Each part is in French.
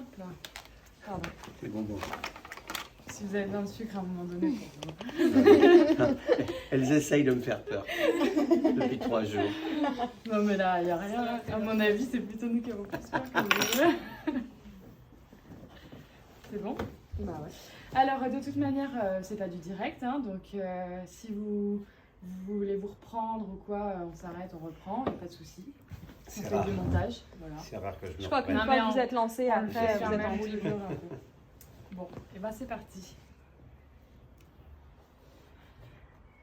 Hop là. Pardon. Les bonbons. Si vous avez besoin de sucre à un moment donné. Pour vous. Elles essayent de me faire peur depuis 3 jours. Non mais là, il n'y a rien. À mon avis, c'est plutôt nous qui avons plus peur que vous. C'est bon? Bah ouais. Alors, de toute manière, c'est pas du direct, hein, donc si vous voulez vous reprendre ou quoi, on s'arrête, on reprend, il n'y a pas de souci. On C'est fait rare. du montage, voilà. C'est rare que je me Je crois qu'une reprenne. fois que vous êtes lancé, On le après, fait vous fermer êtes en un roue petit libre. peu, un peu. Bon, et ben c'est parti.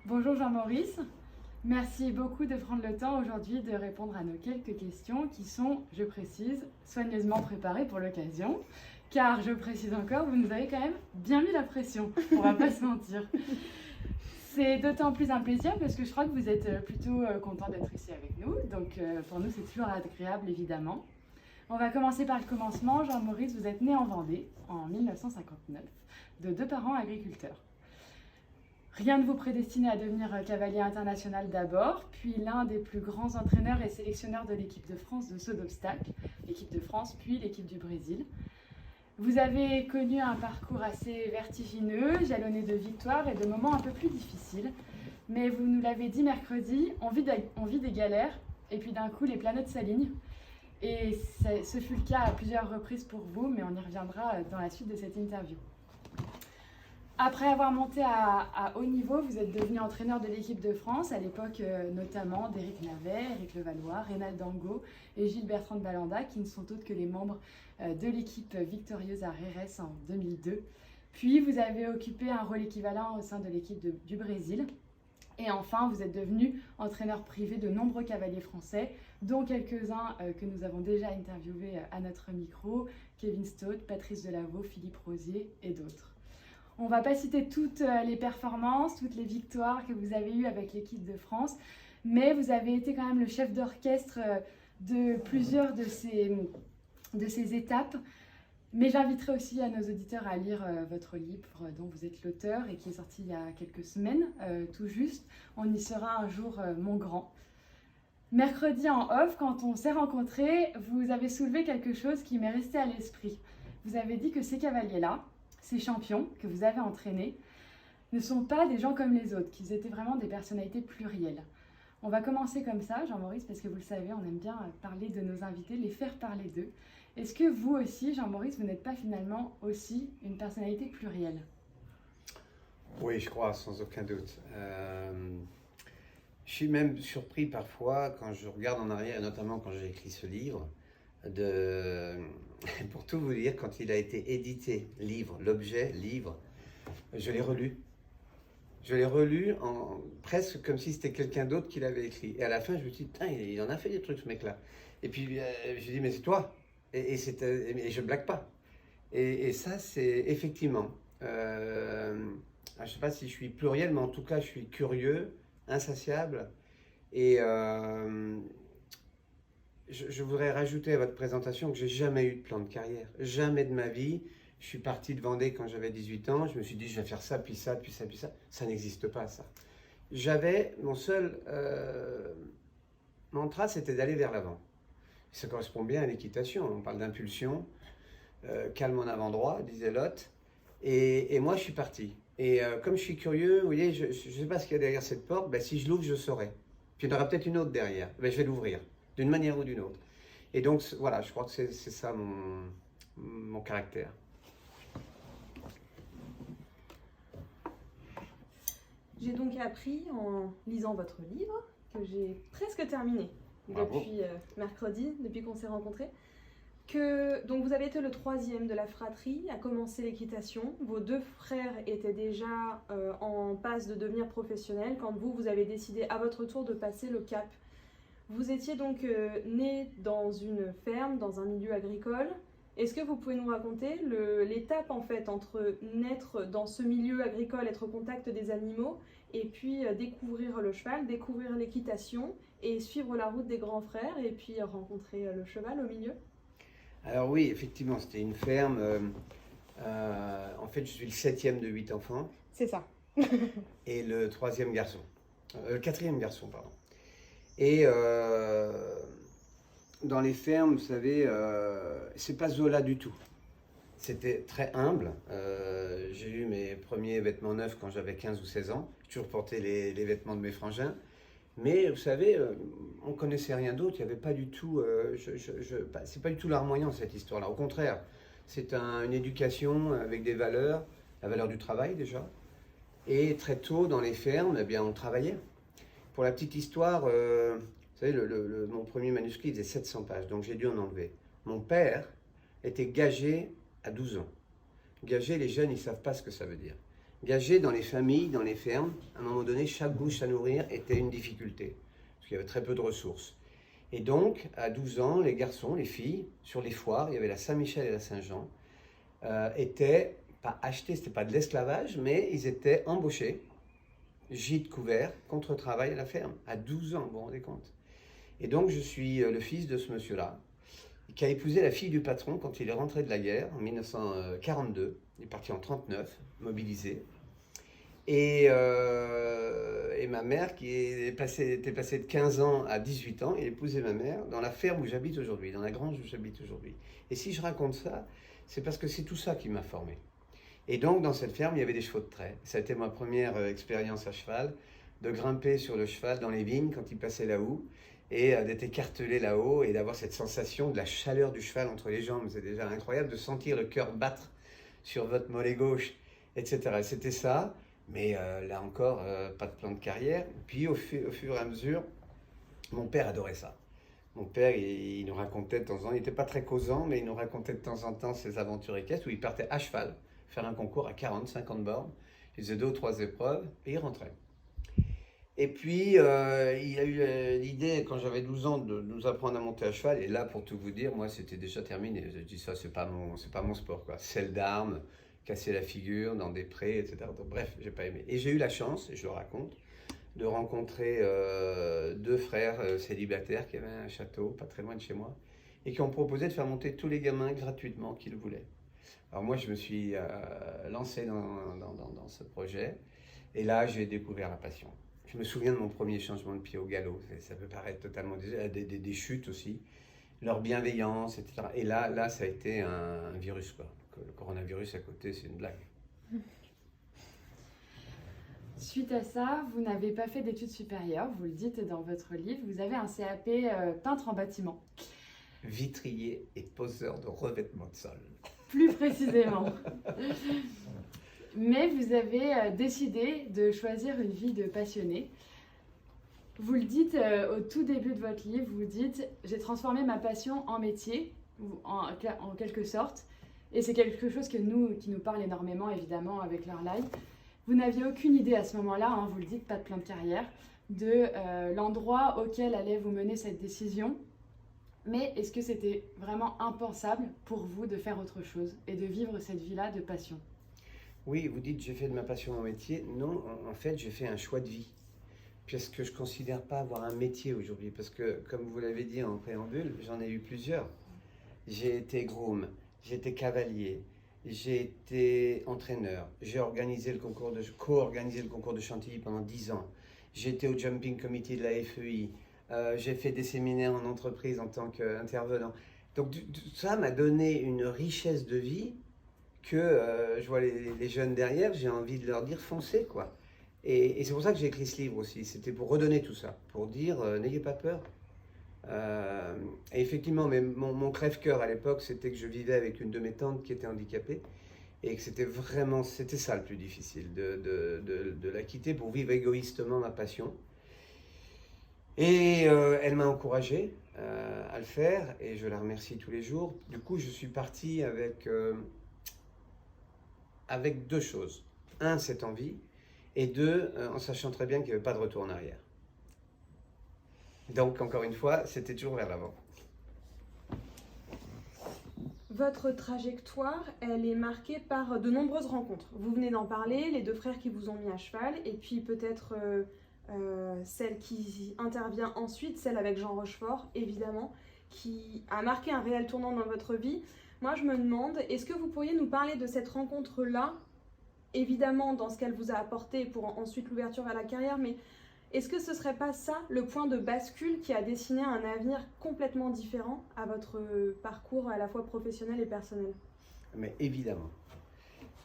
Bonjour Jean-Maurice, merci beaucoup de prendre le temps aujourd'hui de répondre à nos quelques questions qui sont, je précise, soigneusement préparées pour l'occasion. Car, je précise encore, vous nous avez quand même bien mis la pression, on va pas se mentir. C'est d'autant plus un plaisir parce que je crois que vous êtes plutôt content d'être ici avec nous. Donc pour nous, c'est toujours agréable, évidemment. On va commencer par le commencement. Jean-Maurice, vous êtes né en Vendée en 1959, de 2 parents agriculteurs. Rien ne vous prédestinait à devenir cavalier international d'abord, puis l'un des plus grands entraîneurs et sélectionneurs de l'équipe de France de saut d'obstacles, l'équipe de France puis l'équipe du Brésil. Vous avez connu un parcours assez vertigineux, jalonné de victoires et de moments un peu plus difficiles. Mais vous nous l'avez dit mercredi, on vit des galères et puis d'un coup les planètes s'alignent. Et ce fut le cas à plusieurs reprises pour vous, mais on y reviendra dans la suite de cette interview. Après avoir monté à haut niveau, vous êtes devenu entraîneur de l'équipe de France, à l'époque notamment d'Éric Navet, Éric Levallois, Reynald Dango et Gilles Bertrand de Balanda, qui ne sont autres que les membres de l'équipe victorieuse à Rérès en 2002. Puis vous avez occupé un rôle équivalent au sein de l'équipe du Brésil. Et enfin, vous êtes devenu entraîneur privé de nombreux cavaliers français, dont quelques-uns que nous avons déjà interviewés à notre micro, Kevin Stott, Patrice Delaveau, Philippe Rosier et d'autres. On ne va pas citer toutes les performances, toutes les victoires que vous avez eues avec l'équipe de France, mais vous avez été quand même le chef d'orchestre de plusieurs de ces étapes. Mais j'inviterai aussi à nos auditeurs à lire votre livre dont vous êtes l'auteur et qui est sorti il y a quelques semaines, tout juste. On y sera un jour, mon grand. Mercredi en off, quand on s'est rencontrés, vous avez soulevé quelque chose qui m'est resté à l'esprit. Vous avez dit que ces cavaliers-là, ces champions que vous avez entraînés, ne sont pas des gens comme les autres, qu'ils étaient vraiment des personnalités plurielles. On va commencer comme ça, Jean-Maurice, parce que vous le savez, on aime bien parler de nos invités, les faire parler d'eux. Est-ce que vous aussi, Jean-Maurice, vous n'êtes pas finalement aussi une personnalité plurielle? Oui, je crois, sans aucun doute. Je suis même surpris parfois quand je regarde en arrière, et notamment quand j'ai écrit ce livre, pour tout vous dire, quand il a été édité, l'objet, livre, je l'ai relu. Je l'ai relu presque comme si c'était quelqu'un d'autre qui l'avait écrit. Et à la fin, je me suis dit, putain, il en a fait des trucs, ce mec-là. Et puis, j'ai dit, mais c'est toi. Et je blague pas. Et ça, c'est effectivement, je ne sais pas si je suis pluriel, mais en tout cas, je suis curieux, insatiable. Et je voudrais rajouter à votre présentation que j'ai jamais eu de plan de carrière. Jamais de ma vie. Je suis parti de Vendée quand j'avais 18 ans. Je me suis dit, je vais faire ça, puis ça, puis ça, puis ça. Ça n'existe pas, ça. J'avais, mon seul mantra, c'était d'aller vers l'avant. Ça correspond bien à l'équitation. On parle d'impulsion. Calme en avant droit, disait Lot. Et moi, je suis parti. Et comme je suis curieux, vous voyez, je ne sais pas ce qu'il y a derrière cette porte. Ben, si je l'ouvre, je saurai. Puis il y en aura peut-être une autre derrière. Ben, je vais l'ouvrir, d'une manière ou d'une autre. Et donc, voilà, je crois que c'est ça mon caractère. J'ai donc appris en lisant votre livre, que j'ai presque terminé depuis mercredi, depuis qu'on s'est rencontrés, que donc vous avez été le 3e de la fratrie à commencer l'équitation. Vos 2 frères étaient déjà en passe de devenir professionnels quand vous avez décidé à votre tour de passer le cap. Vous étiez donc né dans une ferme, dans un milieu agricole. Est-ce que vous pouvez nous raconter l'étape en fait entre naître dans ce milieu agricole, être au contact des animaux, et puis découvrir le cheval, découvrir l'équitation et suivre la route des grands frères et puis rencontrer le cheval au milieu? Alors oui, effectivement, c'était une ferme. En fait, je suis le 7e de 8 enfants. C'est ça. Et le 3e garçon. Le 4e garçon, pardon. Et dans les fermes, vous savez, c'est pas Zola du tout. C'était très humble. J'ai eu mes premiers vêtements neufs quand j'avais 15 ou 16 ans. J'ai toujours porté les vêtements de mes frangins. Mais vous savez, on connaissait rien d'autre. Il n'y avait pas du tout. C'est pas du tout larmoyant cette histoire-là. Au contraire, c'est une éducation avec des valeurs, la valeur du travail déjà. Et très tôt dans les fermes, eh bien, on travaillait. Pour la petite histoire, vous savez, mon premier manuscrit faisait 700 pages, donc j'ai dû en enlever. Mon père était gagé à 12 ans. Gagé, les jeunes, ils ne savent pas ce que ça veut dire. Gagé dans les familles, dans les fermes, à un moment donné, chaque bouche à nourrir était une difficulté, parce qu'il y avait très peu de ressources. Et donc, à 12 ans, les garçons, les filles, sur les foires, il y avait la Saint-Michel et la Saint-Jean, étaient pas achetés, c'était pas de l'esclavage, mais ils étaient embauchés, gîtes couverts, contre travail à la ferme, à 12 ans, vous vous rendez compte. Et donc, je suis le fils de ce monsieur-là, qui a épousé la fille du patron quand il est rentré de la guerre en 1942. Il est parti en 1939, mobilisé. Et ma mère, qui était passée de 15 ans à 18 ans, il a épousé ma mère dans la ferme où j'habite aujourd'hui, dans la grange où j'habite aujourd'hui. Et si je raconte ça, c'est parce que c'est tout ça qui m'a formé. Et donc, dans cette ferme, il y avait des chevaux de trait. Ça a été ma première expérience à cheval, de grimper sur le cheval dans les vignes quand il passait la houe, et d'être écartelé là-haut et d'avoir cette sensation de la chaleur du cheval entre les jambes. C'est déjà incroyable de sentir le cœur battre sur votre mollet gauche, etc. C'était ça, mais là encore, pas de plan de carrière. Puis au fur et à mesure, mon père adorait ça. Mon père, il nous racontait de temps en temps, il n'était pas très causant, mais il nous racontait de temps en temps ses aventures équestres où il partait à cheval, faire un concours à 40, 50 bornes. Il faisait 2 ou 3 épreuves et il rentrait. Et puis, il a eu l'idée, quand j'avais 12 ans, de nous apprendre à monter à cheval. Et là, pour tout vous dire, moi, c'était déjà terminé. J'ai dit ça, c'est pas mon sport, quoi. Selle d'armes, casser la figure dans des prés, etc. Donc, bref, j'ai pas aimé. Et j'ai eu la chance, et je le raconte, de rencontrer 2 frères célibataires qui avaient un château pas très loin de chez moi et qui ont proposé de faire monter tous les gamins gratuitement qu'ils voulaient. Alors moi, je me suis lancé dans ce projet. Et là, j'ai découvert la passion. Je me souviens de mon premier changement de pied au galop. Ça peut paraître totalement des chutes aussi, leur bienveillance, etc. Et là, ça a été un virus, quoi. Le coronavirus à côté, c'est une blague. Suite à ça, vous n'avez pas fait d'études supérieures, vous le dites dans votre livre, vous avez un CAP peintre en bâtiment. Vitrier et poseur de revêtement de sol. Plus précisément. Mais vous avez décidé de choisir une vie de passionné. Vous le dites au tout début de votre livre, vous dites « J'ai transformé ma passion en métier », en quelque sorte. Et c'est quelque chose qui nous parle énormément, évidemment, avec leur live. Vous n'aviez aucune idée à ce moment-là, hein, vous le dites, pas de plan de carrière, de l'endroit auquel allait vous mener cette décision. Mais est-ce que c'était vraiment impensable pour vous de faire autre chose et de vivre cette vie-là de passion ? Oui, vous dites j'ai fait de ma passion mon métier. Non, en fait, j'ai fait un choix de vie. Puisque je ne considère pas avoir un métier aujourd'hui. Parce que, comme vous l'avez dit en préambule, j'en ai eu plusieurs. J'ai été groom, j'ai été cavalier, j'ai été entraîneur, j'ai co-organisé le concours de Chantilly pendant 10 ans. J'ai été au Jumping Committee de la FEI. J'ai fait des séminaires en entreprise en tant qu'intervenant. Donc ça m'a donné une richesse de vie que je vois les jeunes derrière, j'ai envie de leur dire foncez, quoi. Et c'est pour ça que j'ai écrit ce livre aussi. C'était pour redonner tout ça, pour dire n'ayez pas peur. Et effectivement, mais mon crève-cœur à l'époque, c'était que je vivais avec une de mes tantes qui était handicapée et que c'était ça le plus difficile, de la quitter pour vivre égoïstement ma passion. Et elle m'a encouragé à le faire et je la remercie tous les jours. Du coup, je suis parti avec 2 choses. 1, cette envie, et 2, en sachant très bien qu'il n'y avait pas de retour en arrière. Donc, encore une fois, c'était toujours vers l'avant. Votre trajectoire, elle est marquée par de nombreuses rencontres. Vous venez d'en parler, les 2 frères qui vous ont mis à cheval, et puis peut-être celle qui intervient ensuite, celle avec Jean Rochefort, évidemment, qui a marqué un réel tournant dans votre vie. Moi, je me demande, est-ce que vous pourriez nous parler de cette rencontre-là, évidemment dans ce qu'elle vous a apporté pour ensuite l'ouverture à la carrière, mais est-ce que ce ne serait pas ça le point de bascule qui a dessiné un avenir complètement différent à votre parcours à la fois professionnel et personnel ? Mais évidemment.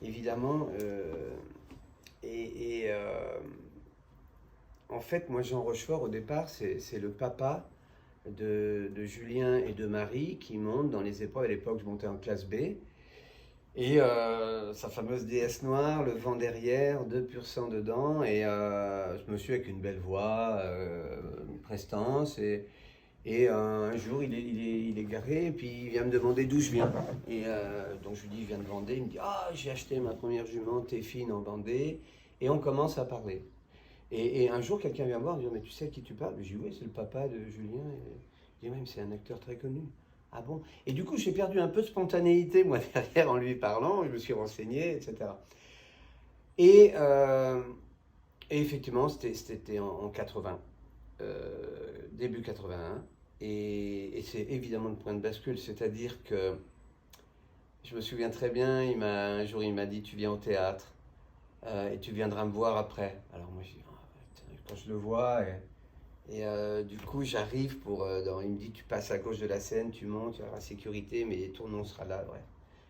Évidemment. En fait, moi, Jean Rochefort, au départ, c'est le papa de Julien et de Marie qui montent dans les épreuves. À l'époque, je montais en classe B. Et sa fameuse déesse noire, le vent derrière, 2 pur sang dedans. Et je me suis avec une belle voix, une prestance. Et un jour, il est garé, et puis il vient me demander d'où je viens. Et donc je lui dis, je viens de Vendée. Il me dit, ah, j'ai acheté ma première jument, Téphine, en Vendée. Et on commence à parler. Et un jour, quelqu'un vient me voir, il me dit, mais tu sais à qui tu parles? Je dis, oui, c'est le papa de Julien. Il dit, même, c'est un acteur très connu. Ah bon? Et du coup, j'ai perdu un peu de spontanéité, moi, derrière, en lui parlant. Je me suis renseigné, etc. Et effectivement, c'était en 80, début 81. Et c'est évidemment le point de bascule. C'est-à-dire que je me souviens très bien, un jour, il m'a dit, tu viens au théâtre et tu viendras me voir après. Alors moi, je dis, quand je le vois... du coup, j'arrive il me dit, tu passes à gauche de la scène, tu montes, tu auras la sécurité, mais ton nom sera là. Bref.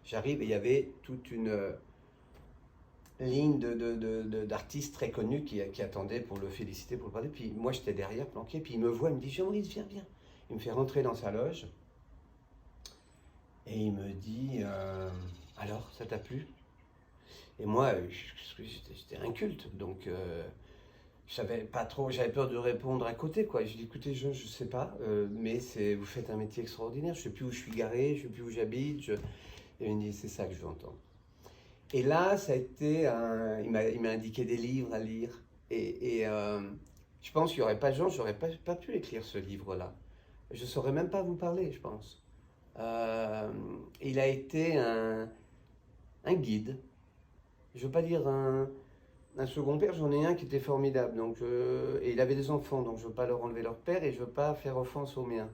J'arrive et il y avait toute une ligne d'artistes très connus qui attendaient pour le féliciter, pour le parler. Puis moi, j'étais derrière, planqué. Puis il me voit, il me dit, Jean-Maurice, viens, viens. Il me fait rentrer dans sa loge. Et il me dit, alors, ça t'a plu? Et moi, j'étais inculte, donc... je savais pas trop, j'avais peur de répondre à côté, quoi. Je dis, écoutez, je sais pas, mais vous faites un métier extraordinaire. Je sais plus où je suis garé, je sais plus où j'habite. Et il me dit, c'est ça que je veux entendre. Et là, ça a été il m'a indiqué des livres à lire. Et je pense qu'il n'y aurait pas de gens, j'aurais pas pu écrire ce livre-là. Je saurais même pas vous parler, je pense. Il a été un guide. Je veux pas dire un second père, j'en ai un qui était formidable, et il avait des enfants, donc je ne veux pas leur enlever leur père et je ne veux pas faire offense aux miens.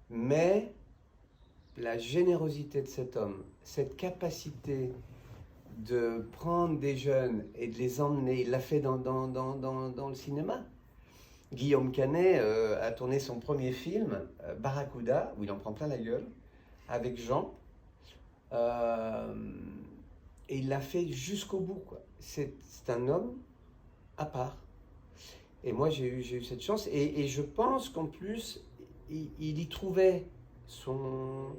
Mais la générosité de cet homme, cette capacité de prendre des jeunes et de les emmener, il l'a fait dans le cinéma. Guillaume Canet a tourné son premier film, Barracuda, où il en prend plein la gueule, avec Jean. Et il l'a fait jusqu'au bout, quoi. C'est un homme à part. Et moi, j'ai eu cette chance. Et je pense qu'en plus, il y trouvait son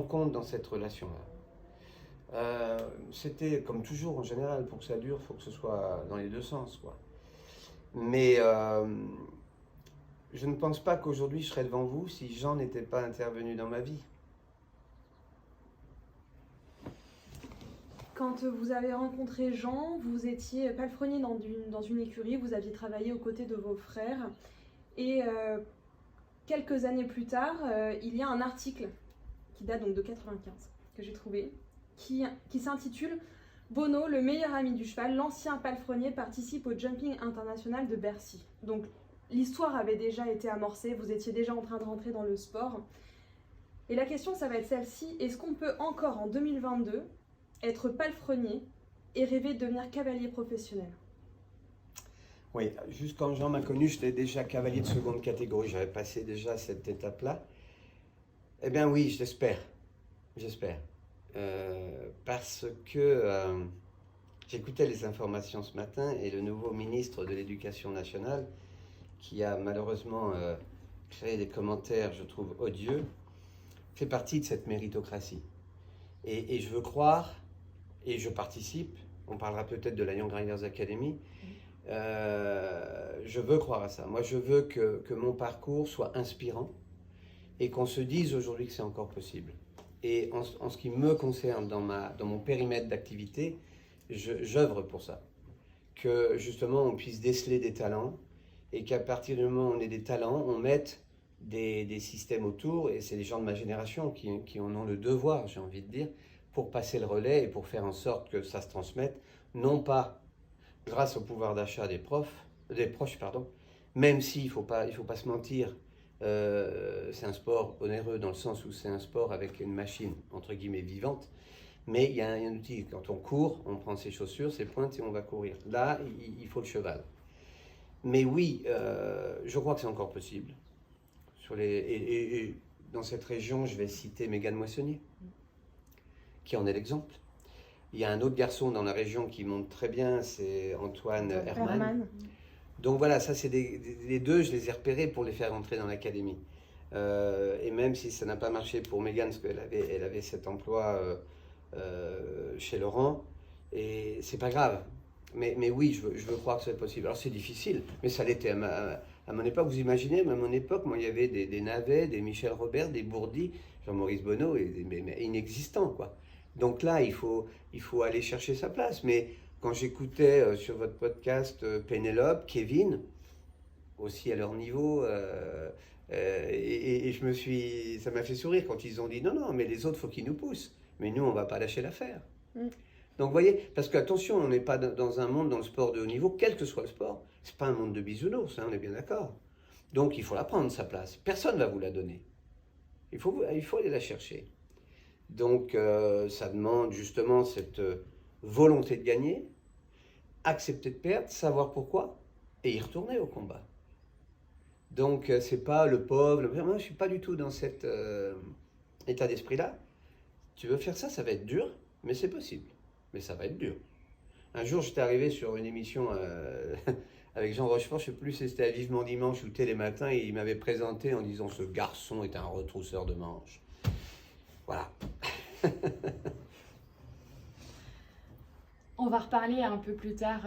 compte dans cette relation-là. C'était, comme toujours, en général, pour que ça dure, il faut que ce soit dans les deux sens, quoi. Mais je ne pense pas qu'aujourd'hui, je serais devant vous si Jean n'était pas intervenu dans ma vie. Quand vous avez rencontré Jean, vous étiez palefrenier dans une écurie, vous aviez travaillé aux côtés de vos frères. Et quelques années plus tard, il y a un article qui date donc de 95, que j'ai trouvé, qui s'intitule « Bono, le meilleur ami du cheval, l'ancien palefrenier participe au Jumping International de Bercy ». Donc l'histoire avait déjà été amorcée, vous étiez déjà en train de rentrer dans le sport. Et la question, ça va être celle-ci, est-ce qu'on peut encore en 2022 être palefrenier et rêver de devenir cavalier professionnel? Oui, juste quand Jean m'a connu, j'étais déjà cavalier de seconde catégorie. J'avais passé déjà cette étape-là. Eh bien oui, j'espère. Parce que j'écoutais les informations ce matin et le nouveau ministre de l'Éducation nationale, qui a malheureusement créé des commentaires, je trouve, odieux, fait partie de cette méritocratie. Et je veux croire, et je participe, on parlera peut-être de la Young Riders Academy, je veux croire à ça. Moi, je veux que mon parcours soit inspirant et qu'on se dise aujourd'hui que c'est encore possible. Et en ce qui me concerne, dans mon périmètre d'activité, j'œuvre pour ça. Que justement, on puisse déceler des talents et qu'à partir du moment où on ait des talents, on mette des systèmes autour, et c'est les gens de ma génération qui en ont le devoir, j'ai envie de dire, pour passer le relais et pour faire en sorte que ça se transmette, non pas grâce au pouvoir d'achat des proches, même s'il ne faut pas se mentir, c'est un sport onéreux dans le sens où c'est un sport avec une machine, entre guillemets, vivante, mais il y a un outil. Quand on court, on prend ses chaussures, ses pointes et on va courir. Là, il faut le cheval. Mais oui, je crois que c'est encore possible. Et dans cette région, je vais citer Mégane Moissonnier, qui en est l'exemple. Il y a un autre garçon dans la région qui monte très bien, c'est Antoine Herman. Donc voilà, ça c'est les deux, je les ai repérés pour les faire rentrer dans l'académie. Et même si ça n'a pas marché pour Mégane, parce qu'elle avait cet emploi chez Laurent, et c'est pas grave. Mais oui, je veux croire que c'est possible. Alors c'est difficile, mais ça l'était à mon époque. Vous imaginez, à mon époque, moi il y avait des Navet, des Michel Robert, des Bourdi, Jean-Maurice Bonneau, mais inexistants quoi. Donc là, il faut aller chercher sa place. Mais quand j'écoutais sur votre podcast Pénélope, Kevin, aussi à leur niveau, et ça m'a fait sourire quand ils ont dit non, mais les autres, faut qu'ils nous poussent. Mais nous, on va pas lâcher l'affaire. Donc, vous voyez, parce qu'attention, on n'est pas dans un monde, dans le sport de haut niveau, quel que soit le sport. C'est pas un monde de bisounours, on est bien d'accord. Donc, il faut la prendre, sa place. Personne ne va vous la donner. Il faut aller la chercher. Donc, ça demande justement cette volonté de gagner, accepter de perdre, savoir pourquoi, et y retourner au combat. Donc, c'est pas le pauvre. Moi, je suis pas du tout dans cet état d'esprit-là. Tu veux faire ça, ça va être dur, mais c'est possible. Mais ça va être dur. Un jour, j'étais arrivé sur une émission avec Jean Rochefort, je ne sais plus si c'était à Vivement Dimanche ou Télématin, et il m'avait présenté en disant « Ce garçon est un retrousseur de manches ». Voilà. On va reparler un peu plus tard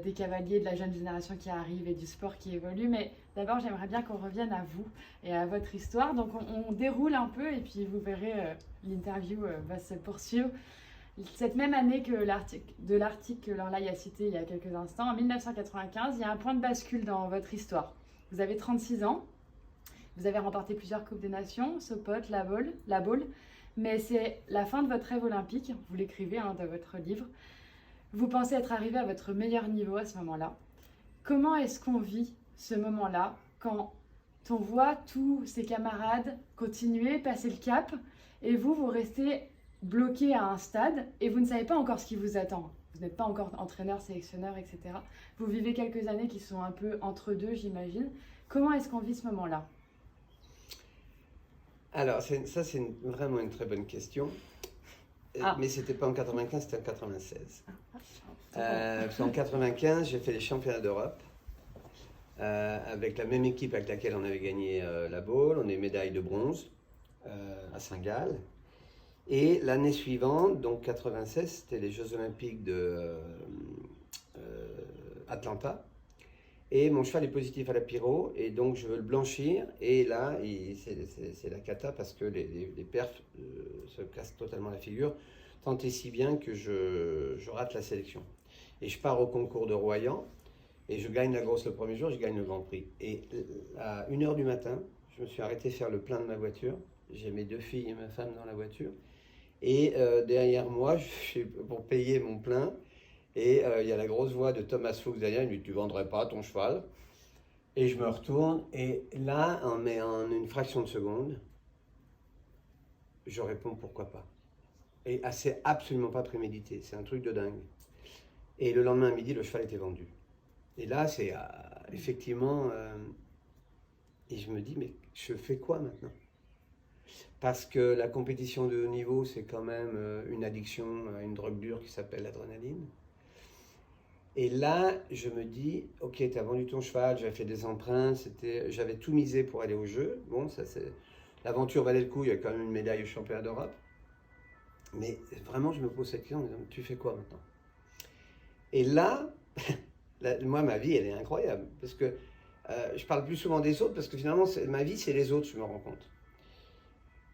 des cavaliers, de la jeune génération qui arrive et du sport qui évolue, mais d'abord j'aimerais bien qu'on revienne à vous et à votre histoire. Donc on déroule un peu et puis vous verrez, l'interview va se poursuivre. Cette même année que l'article que Lorlaï a cité il y a quelques instants, en 1995, il y a un point de bascule dans votre histoire. Vous avez 36 ans, vous avez remporté plusieurs Coupes des Nations, Sopot, La Baule, mais c'est la fin de votre rêve olympique, vous l'écrivez dans votre livre. Vous pensez être arrivé à votre meilleur niveau à ce moment-là. Comment est-ce qu'on vit ce moment-là quand on voit tous ses camarades continuer, passer le cap, et vous restez bloqué à un stade et vous ne savez pas encore ce qui vous attend. Vous n'êtes pas encore entraîneur, sélectionneur, etc. Vous vivez quelques années qui sont un peu entre deux, j'imagine. Comment est-ce qu'on vit ce moment-là? Alors, c'est vraiment une très bonne question. Mais c'était pas en 95, c'était en 96. En 95, j'ai fait les championnats d'Europe avec la même équipe avec laquelle on avait gagné la Baule. On est médaille de bronze à Saint-Gall. Et l'année suivante, donc 96, c'était les Jeux Olympiques de Atlanta. Et mon cheval est positif à la pyro, et donc je veux le blanchir. Et là, c'est la cata parce que les perfs se cassent totalement la figure, tant et si bien que je rate la sélection. Et je pars au concours de Royan, et je gagne la grosse le premier jour, je gagne le Grand Prix. Et à 1h du matin, je me suis arrêté faire le plein de ma voiture. J'ai mes 2 filles et ma femme dans la voiture. Et derrière moi, je suis pour payer mon plein. Et il y a la grosse voix de Thomas Fuchs derrière, il me dit « Tu ne vendrais pas ton cheval ?» Et je me retourne, et là, en une fraction de seconde, je réponds « Pourquoi pas ?» Et c'est absolument pas prémédité, c'est un truc de dingue. Et le lendemain à midi, le cheval était vendu. Et là, c'est effectivement... et je me dis « Mais je fais quoi maintenant ?» Parce que la compétition de haut niveau, c'est quand même une addiction à une drogue dure qui s'appelle l'adrénaline. Et là, je me dis, ok, tu as vendu ton cheval, j'avais fait des emprunts, j'avais tout misé pour aller au jeu. Bon, l'aventure valait le coup, il y a quand même une médaille au championnat d'Europe. Mais vraiment, je me pose cette question en me disant, tu fais quoi maintenant? Et là, moi, ma vie, elle est incroyable. Parce que je parle plus souvent des autres, parce que finalement, ma vie, c'est les autres, je me rends compte.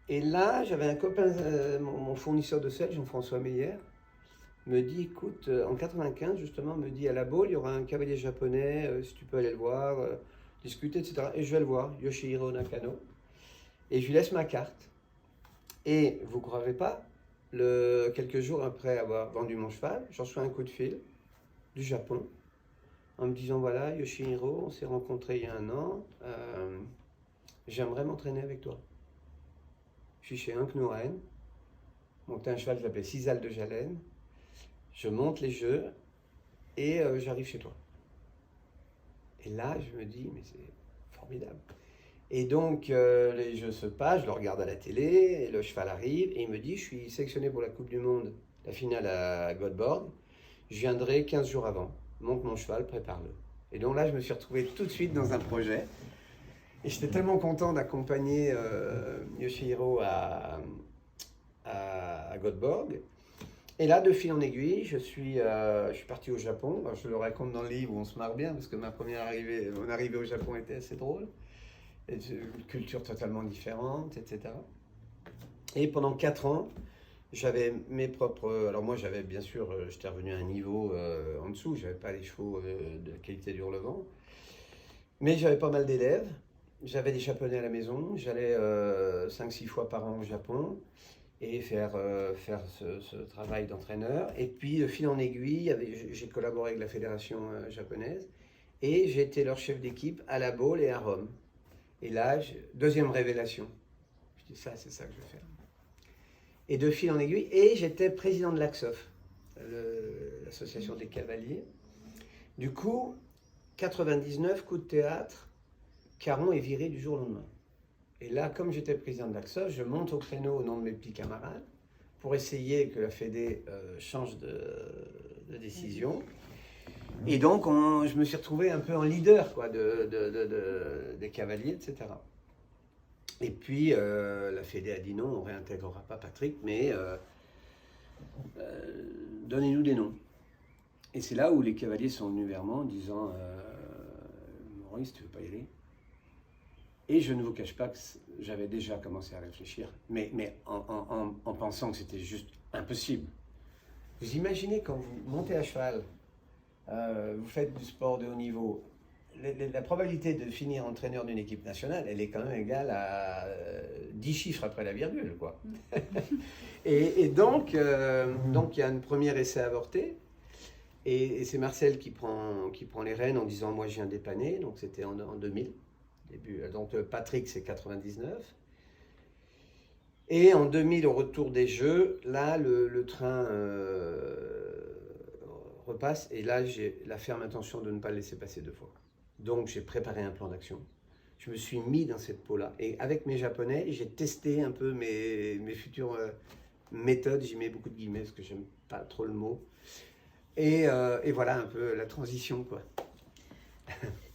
Et là, j'avais un copain, mon fournisseur de sel, Jean-François Meyer, me dit, écoute, en 95, justement, me dit, à la Baule, il y aura un cavalier japonais, si tu peux aller le voir, discuter, etc. Et je vais le voir, Yoshihiro Nakano. Et je lui laisse ma carte. Et vous ne croirez pas, quelques jours après avoir vendu mon cheval, j'en reçois un coup de fil du Japon, en me disant, voilà, Yoshihiro, on s'est rencontrés il y a 1 an, j'aimerais m'entraîner avec toi. Je suis chez Hank Noren, monté un cheval qui s'appelait Cisal de Jalène. Je monte les jeux et j'arrive chez toi. Et là, je me dis, mais c'est formidable. Et donc, les jeux se passent, je le regarde à la télé, et le cheval arrive, et il me dit, je suis sélectionné pour la Coupe du Monde, la finale à Göteborg, je viendrai 15 jours avant, monte mon cheval, prépare-le. Et donc là, je me suis retrouvé tout de suite dans un projet, et j'étais tellement content d'accompagner Yoshihiro à Göteborg. Et là, de fil en aiguille, je suis parti au Japon. Alors, je le raconte dans le livre où on se marre bien, parce que mon arrivée au Japon était assez drôle. Et une culture totalement différente, etc. Et pendant 4 ans, j'avais mes propres... Alors moi, j'avais bien sûr, j'étais revenu à un niveau en dessous, j'avais pas les chevaux de qualité d'Hurlevent. Mais j'avais pas mal d'élèves, j'avais des japonais à la maison, j'allais 5-6 fois par an au Japon et faire ce travail d'entraîneur. Et puis, de fil en aiguille, j'ai collaboré avec la fédération japonaise et j'ai été leur chef d'équipe à La Baule et à Rome. Et là, deuxième révélation. Je dis ça, c'est ça que je veux faire. Et de fil en aiguille, et j'étais président de l'AXOF, l'association des cavaliers. Du coup, 99, coup de théâtre, Caron est viré du jour au lendemain. Et là, comme j'étais président de l'AXOF, je monte au créneau au nom de mes petits camarades pour essayer que la Fédé change de décision. Et donc, je me suis retrouvé un peu en leader quoi, des cavaliers, etc. Et puis, la Fédé a dit non, on ne réintégrera pas Patrick, mais donnez-nous des noms. Et c'est là où les cavaliers sont venus vers moi en disant Maurice, tu ne veux pas y aller? Et je ne vous cache pas que j'avais déjà commencé à réfléchir, mais en pensant que c'était juste impossible. Vous imaginez quand vous montez à cheval, vous faites du sport de haut niveau, la probabilité de finir entraîneur d'une équipe nationale, elle est quand même égale à 10 chiffres après la virgule, quoi. et donc, il y a un premier essai avorté, et c'est Marcel qui prend les rênes en disant, moi je viens dépanner, donc c'était en 2000, début. Donc Patrick c'est 99. Et en 2000, au retour des Jeux, là, le train repasse. Et là, j'ai la ferme intention de ne pas le laisser passer 2 fois. Donc, j'ai préparé un plan d'action. Je me suis mis dans cette peau-là. Et avec mes Japonais, j'ai testé un peu mes futures méthodes. J'y mets beaucoup de guillemets parce que j'aime pas trop le mot. Et voilà un peu la transition, quoi.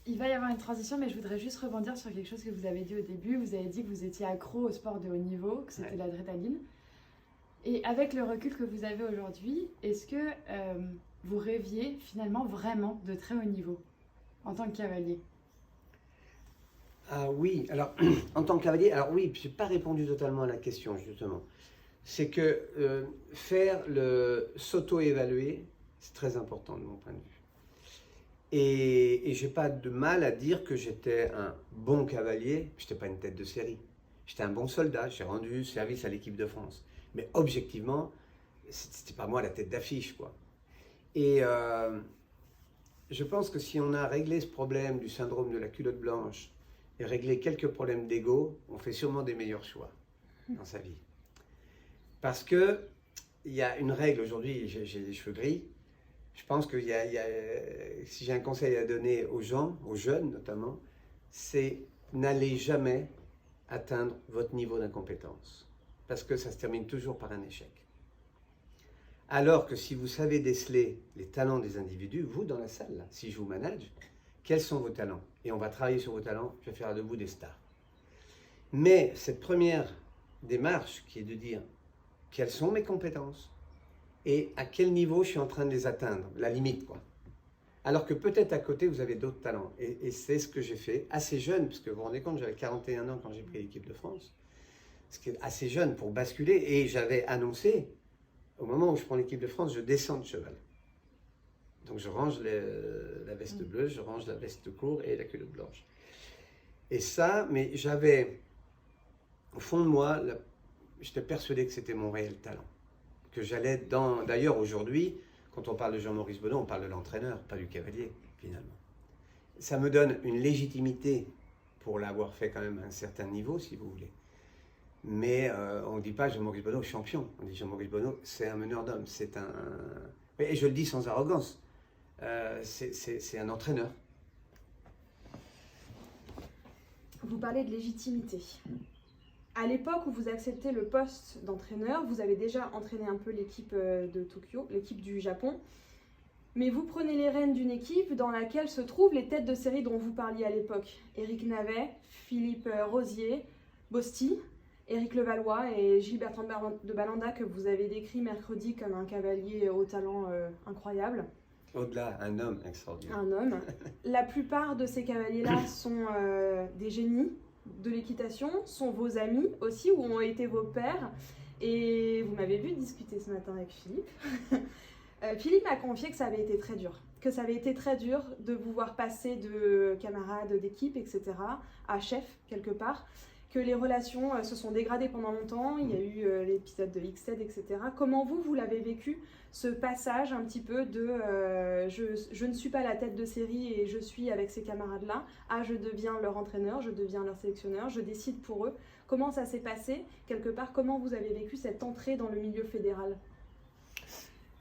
Il va y avoir une transition, mais je voudrais juste rebondir sur quelque chose que vous avez dit au début. Vous avez dit que vous étiez accro au sport de haut niveau, que c'était l'adrénaline. Et avec le recul que vous avez aujourd'hui, est-ce que vous rêviez finalement vraiment de très haut niveau en tant que cavalier? Ah oui, alors en tant que cavalier, alors oui, je n'ai pas répondu totalement à la question justement. C'est que s'auto-évaluer, c'est très important de mon point de vue. Et j'ai pas de mal à dire que j'étais un bon cavalier, je n'étais pas une tête de série. J'étais un bon soldat, j'ai rendu service à l'équipe de France. Mais objectivement, c'était pas moi la tête d'affiche, quoi. Et je pense que si on a réglé ce problème du syndrome de la culotte blanche et réglé quelques problèmes d'ego, on fait sûrement des meilleurs choix dans sa vie. Parce que il y a une règle aujourd'hui, j'ai les cheveux gris. Je pense que si j'ai un conseil à donner aux gens, aux jeunes notamment, c'est n'allez jamais atteindre votre niveau d'incompétence. Parce que ça se termine toujours par un échec. Alors que si vous savez déceler les talents des individus, vous dans la salle, là, si je vous manage, quels sont vos talents? Et on va travailler sur vos talents, je vais faire de vous des stars. Mais cette première démarche qui est de dire quelles sont mes compétences et à quel niveau je suis en train de les atteindre, la limite, quoi. Alors que peut-être à côté, vous avez d'autres talents. Et c'est ce que j'ai fait assez jeune, parce que vous vous rendez compte, j'avais 41 ans quand j'ai pris l'équipe de France, ce qui est assez jeune pour basculer. Et j'avais annoncé, au moment où je prends l'équipe de France, je descends de cheval. Donc je range la veste bleue, je range la veste courte et la culotte blanche. Et ça, mais j'avais, au fond de moi, j'étais persuadé que c'était mon réel talent. Que j'allais dans... D'ailleurs, aujourd'hui, quand on parle de Jean-Maurice Bonneau, on parle de l'entraîneur, pas du cavalier, finalement. Ça me donne une légitimité pour l'avoir fait quand même à un certain niveau, si vous voulez. Mais on ne dit pas Jean-Maurice Bonneau champion. On dit Jean-Maurice Bonneau, c'est un meneur d'hommes. C'est un... Et je le dis sans arrogance. C'est un entraîneur. vous parlez de légitimité. À l'époque où vous acceptez le poste d'entraîneur, vous avez déjà entraîné un peu l'équipe de Tokyo, l'équipe du Japon. Mais vous prenez les rênes d'une équipe dans laquelle se trouvent les têtes de série dont vous parliez à l'époque. Éric Navet, Philippe Rosier, Bosti, Éric Levallois et Gilles Bertrand de Balanda que vous avez décrit mercredi comme un cavalier au talent incroyable. Au-delà, un homme extraordinaire. Un homme. La plupart de ces cavaliers-là sont des génies de l'équitation, sont vos amis aussi, ou ont été vos pères. Et vous m'avez vu discuter ce matin avec Philippe. Philippe m'a confié que ça avait été très dur. Que ça avait été très dur de vous voir passer de camarade d'équipe, etc., à chef, quelque part. Que les relations se sont dégradées pendant longtemps. Il y a eu l'épisode de X7, etc. Comment vous l'avez vécu, ce passage un petit peu de je ne suis pas la tête de série et je suis avec ces camarades-là, à je deviens leur entraîneur, je deviens leur sélectionneur, je décide pour eux. Comment ça s'est passé, quelque part, comment vous avez vécu cette entrée dans le milieu fédéral?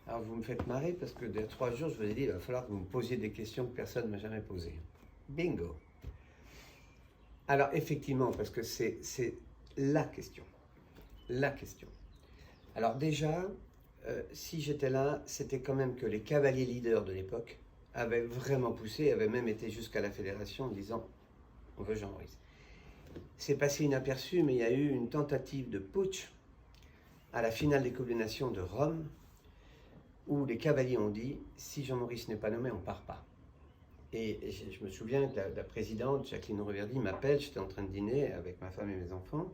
Alors vous me faites marrer parce que dès 3 jours, je vous ai dit, il va falloir que vous me posiez des questions que personne ne m'a jamais posées. Bingo! Alors effectivement, parce que c'est la question. La question. Alors déjà, si j'étais là, c'était quand même que les cavaliers leaders de l'époque avaient vraiment poussé, avaient même été jusqu'à la fédération en disant « on veut Jean-Maurice ». C'est passé inaperçu, mais il y a eu une tentative de putsch à la finale des Coupes des Nations de Rome, où les cavaliers ont dit « si Jean-Maurice n'est pas nommé, on ne part pas ». Et je me souviens que la présidente, Jacqueline Reverdy, m'appelle, j'étais en train de dîner avec ma femme et mes enfants,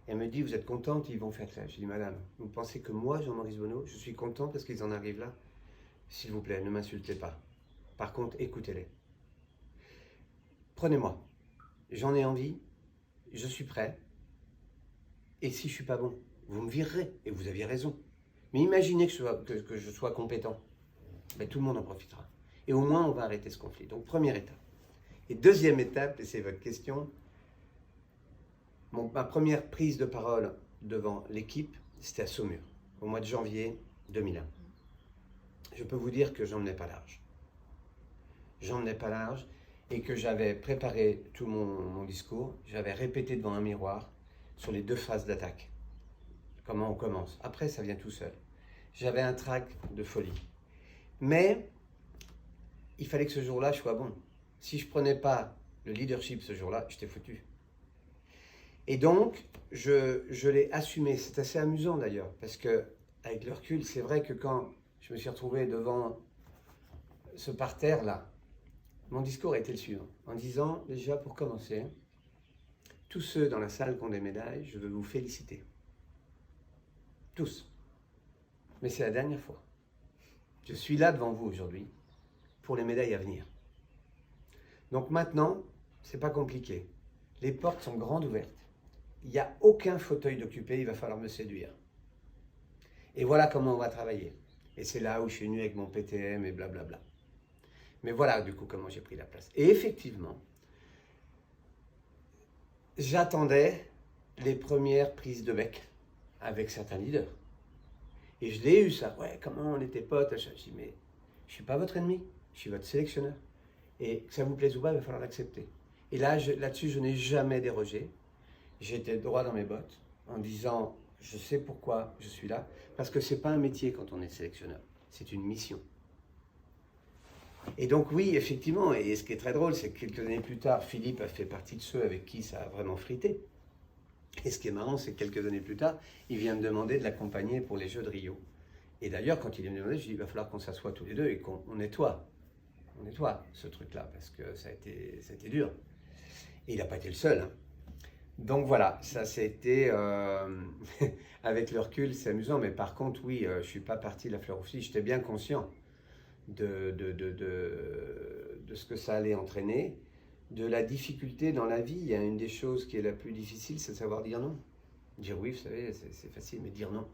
et elle me dit « vous êtes contente qu'ils vont faire ça ?» Je dis « madame, vous pensez que moi, Jean-Maurice Bonneau, je suis content parce qu'ils en arrivent là? S'il vous plaît, ne m'insultez pas. Par contre, écoutez-les. Prenez-moi. J'en ai envie, je suis prêt, et si je ne suis pas bon, vous me virerez, et vous aviez raison. Mais imaginez que je sois compétent. Ben, tout le monde en profitera. Et au moins, on va arrêter ce conflit. Donc, première étape. Et deuxième étape, et c'est votre question, ma première prise de parole devant l'équipe, c'était à Saumur, au mois de janvier 2001. Je peux vous dire que j'en menais pas large. J'en menais pas large et que j'avais préparé tout mon discours. J'avais répété devant un miroir sur les 2 phases d'attaque. Comment on commence. Après, ça vient tout seul. J'avais un trac de folie. Mais il fallait que ce jour-là, je sois bon. Si je ne prenais pas le leadership ce jour-là, j'étais foutu. Et donc, je l'ai assumé. C'est assez amusant d'ailleurs, parce qu'avec le recul, c'est vrai que quand je me suis retrouvé devant ce parterre-là, mon discours a été le suivant, en disant, déjà pour commencer, tous ceux dans la salle qui ont des médailles, je veux vous féliciter. Tous. Mais c'est la dernière fois. Je suis là devant vous aujourd'hui pour les médailles à venir. Donc maintenant, c'est pas compliqué. Les portes sont grandes ouvertes. Il n'y a aucun fauteuil d'occupé, il va falloir me séduire. Et voilà comment on va travailler. Et c'est là où je suis venu avec mon PTM et blablabla. Mais voilà du coup comment j'ai pris la place. Et effectivement, j'attendais les premières prises de bec avec certains leaders. Et je l'ai eu ça. Ouais, comment on était potes. Je dis, mais je ne suis pas votre ennemi, je suis votre sélectionneur. Et que ça vous plaise ou pas, il va falloir l'accepter. Et là-dessus, je n'ai jamais dérogé. J'étais droit dans mes bottes en disant, je sais pourquoi je suis là. Parce que ce n'est pas un métier quand on est sélectionneur, c'est une mission. Et donc oui, effectivement, et ce qui est très drôle, c'est que quelques années plus tard, Philippe a fait partie de ceux avec qui ça a vraiment frité. Et ce qui est marrant, c'est que quelques années plus tard, il vient me demander de l'accompagner pour les Jeux de Rio. Et d'ailleurs, quand il est venu me demander, je lui ai dit, il va falloir qu'on s'assoie tous les deux et qu'on nettoie. On nettoie ce truc-là, parce que ça a été dur. Et il n'a pas été le seul. Hein. Donc voilà, ça c'était, avec le recul, c'est amusant. Mais par contre, oui, je ne suis pas parti de la fleur au fusil. J'étais bien conscient de ce que ça allait entraîner, de la difficulté dans la vie. Il y a une des choses qui est la plus difficile, c'est de savoir dire non. Dire oui, vous savez, c'est facile, mais dire non.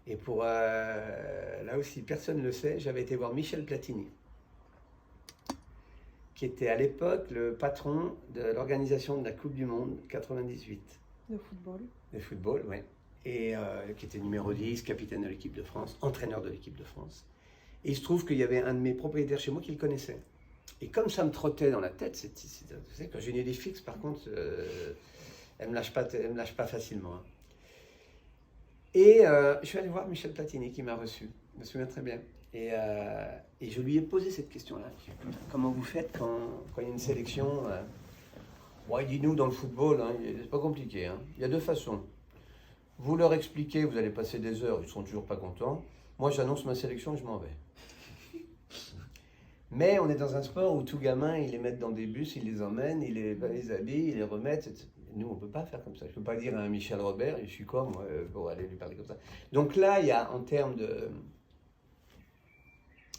Et là aussi, personne ne le sait, j'avais été voir Michel Platini, qui était à l'époque le patron de l'organisation de la Coupe du Monde 98. De football. De football, oui. Et qui était numéro 10, capitaine de l'équipe de France, entraîneur de l'équipe de France. Et il se trouve qu'il y avait un de mes propriétaires chez moi qui le connaissait. Et comme ça me trottait dans la tête, tu sais, quand j'ai une idée fixe, par contre, elle me lâche pas facilement. Hein. Et je suis allé voir Michel Platini qui m'a reçu, je me souviens très bien. Et je lui ai posé cette question-là. Comment vous faites quand il y a une sélection il dit nous dans le football, hein, c'est pas compliqué. Hein. Il y a deux façons. Vous leur expliquez, vous allez passer des heures, ils seront toujours pas contents. Moi, j'annonce ma sélection et je m'en vais. Mais on est dans un sport où tout gamin, ils les mettent dans des bus, ils les emmènent, ils les habillent, ils les remettent. Etc. Nous, on ne peut pas faire comme ça. Je ne peux pas dire à un Michel Robert, je suis quoi, moi, pour aller lui parler comme ça. Donc là, il y a, en termes de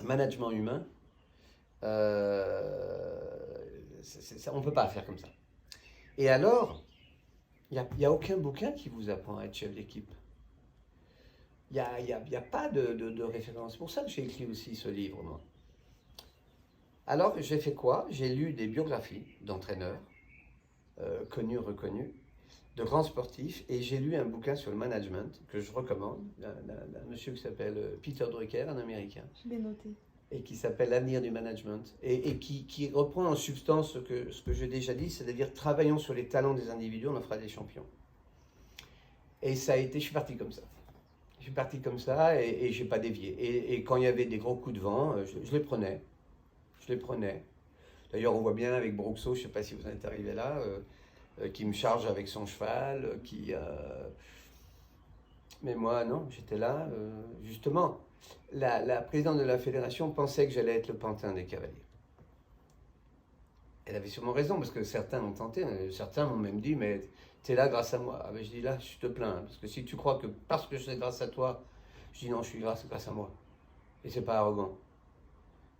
management humain, on ne peut pas faire comme ça. Et alors, il n'y a aucun bouquin qui vous apprend à être chef d'équipe. Il n'y a pas de référence. C'est pour ça que j'ai écrit aussi ce livre, moi. Alors, j'ai fait quoi? J'ai lu des biographies d'entraîneurs, connus, reconnus, de grands sportifs, et j'ai lu un bouquin sur le management que je recommande, d'un monsieur qui s'appelle Peter Drucker, un Américain. Je l'ai noté. Et qui s'appelle L'avenir du management, et qui reprend en substance ce que j'ai déjà dit, c'est-à-dire travaillons sur les talents des individus, on en fera des champions. Et ça a été, je suis parti comme ça. Je suis parti comme ça et je n'ai pas dévié. Et quand il y avait des gros coups de vent, je les prenais. Je les prenais. D'ailleurs, on voit bien avec Broxo, je ne sais pas si vous en êtes arrivé là, qui me charge avec son cheval, Mais moi, non, j'étais là, justement. La présidente de la fédération pensait que j'allais être le pantin des cavaliers. Elle avait sûrement raison, parce que certains l'ont tenté. Certains m'ont même dit, mais tu es là grâce à moi. Ah ben, je dis là, je te plains, parce que si tu crois que parce que je suis grâce à toi, je dis non, je suis grâce à moi. Et c'est pas arrogant.